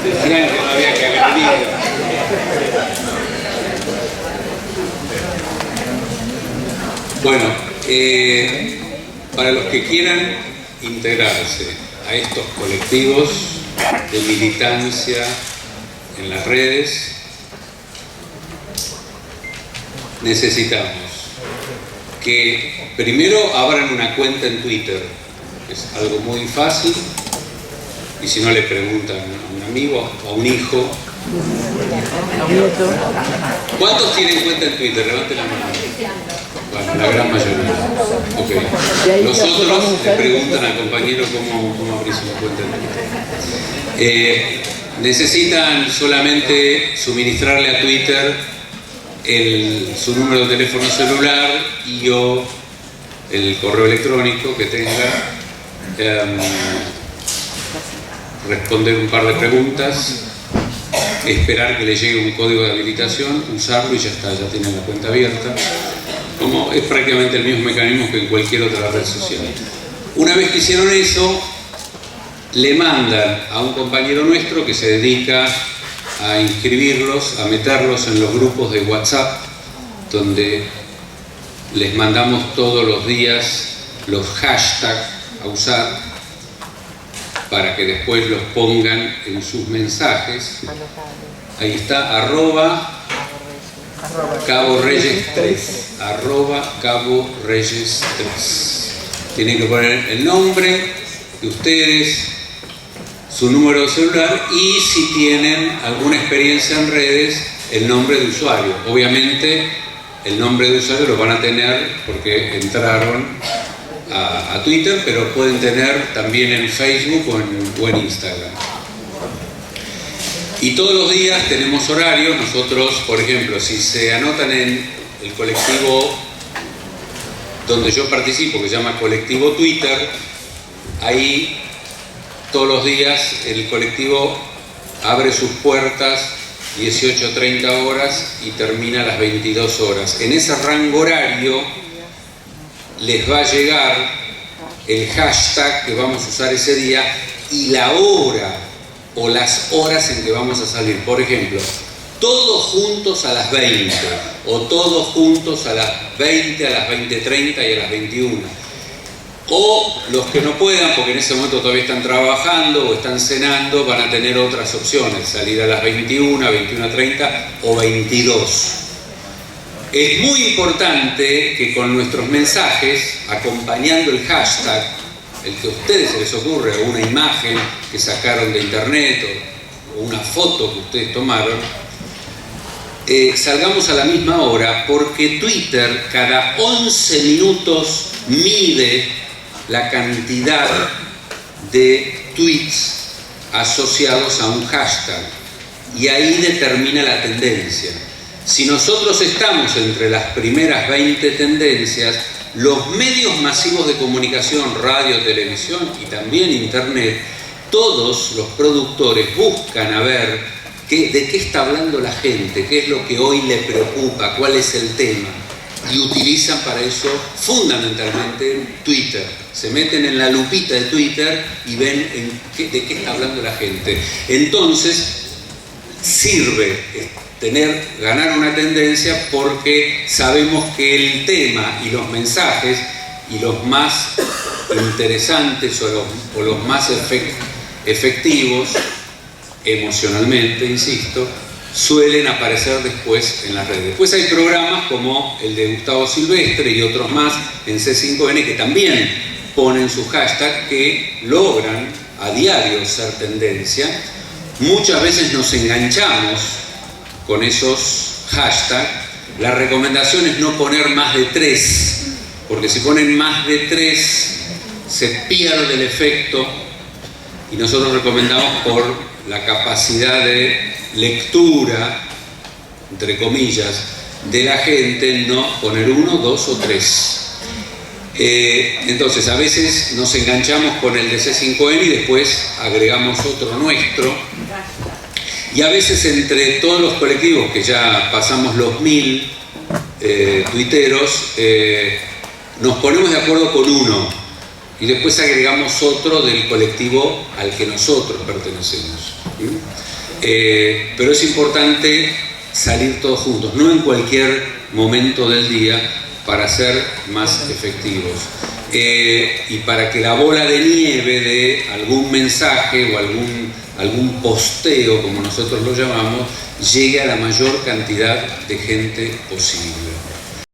Decían que no había que agredir. Bueno, para los que quieran integrarse a estos colectivos, de militancia en las redes, necesitamos que primero abran una cuenta en Twitter, que es algo muy fácil, y si no le preguntan a un amigo, a un hijo. ¿Cuántos tienen cuenta en Twitter? Levanten la mano. Bueno, la gran mayoría. Okay. Los otros le preguntan al compañero cómo abrir una cuenta en Twitter. Necesitan solamente suministrarle a Twitter su número de teléfono celular y o el correo electrónico que tenga, responder un par de preguntas, esperar que le llegue un código de habilitación, usarlo y ya está, ya tienen la cuenta abierta. Como es prácticamente el mismo mecanismo que en cualquier otra red social. Una vez que hicieron eso, le mandan a un compañero nuestro que se dedica a inscribirlos, a meterlos en los grupos de WhatsApp, donde les mandamos todos los días los hashtags a usar para que después los pongan en sus mensajes. Ahí está, Cabo Reyes 3, Cabo Reyes 3. Tienen que poner el nombre de ustedes, su número de celular y si tienen alguna experiencia en redes, el nombre de usuario. Obviamente el nombre de usuario lo van a tener porque entraron a Twitter, pero pueden tener también en Facebook o en Instagram. Y todos los días tenemos horario. Nosotros, por ejemplo, si se anotan en el colectivo donde yo participo, que se llama Colectivo Twitter, ahí todos los días el colectivo abre sus puertas 18:30 horas y termina a las 22 horas. En ese rango horario les va a llegar el hashtag que vamos a usar ese día y la hora o las horas en que vamos a salir. Por ejemplo, todos juntos a las 20 o todos juntos a las 20, a las 20:30 y a las 21. O los que no puedan, porque en ese momento todavía están trabajando o están cenando, van a tener otras opciones, salir a las 21, 21:30 o 22. Es muy importante que con nuestros mensajes, acompañando el hashtag, el que a ustedes se les ocurre, o una imagen que sacaron de internet o una foto que ustedes tomaron, salgamos a la misma hora, porque Twitter cada 11 minutos mide la cantidad de tweets asociados a un hashtag y ahí determina la tendencia. Si nosotros estamos entre las primeras 20 tendencias, los medios masivos de comunicación, radio, televisión y también internet, todos los productores buscan a ver de qué está hablando la gente, qué es lo que hoy le preocupa, cuál es el tema, y utilizan para eso fundamentalmente Twitter. Se meten en la lupita de Twitter y ven de qué está hablando la gente. Entonces sirve ganar una tendencia, porque sabemos que el tema y los mensajes y los más interesantes o los más efectivos emocionalmente, insisto, suelen aparecer después en las redes. Después hay programas como el de Gustavo Silvestre y otros más en C5N que también ponen sus hashtags, que logran a diario ser tendencia. Muchas veces nos enganchamos con esos hashtags. La recomendación es no poner más de 3, porque si ponen más de 3 se pierde el efecto, y nosotros recomendamos, por la capacidad de lectura, entre comillas, de la gente, no poner 1, 2 o 3. Entonces a veces nos enganchamos con el de C5N y después agregamos otro nuestro, y a veces entre todos los colectivos, que ya pasamos los 1000 tuiteros, nos ponemos de acuerdo con uno y después agregamos otro del colectivo al que nosotros pertenecemos. Pero es importante salir todos juntos, no en cualquier momento del día, para ser más efectivos. Y para que la bola de nieve de algún mensaje o algún posteo, como nosotros lo llamamos, llegue a la mayor cantidad de gente posible.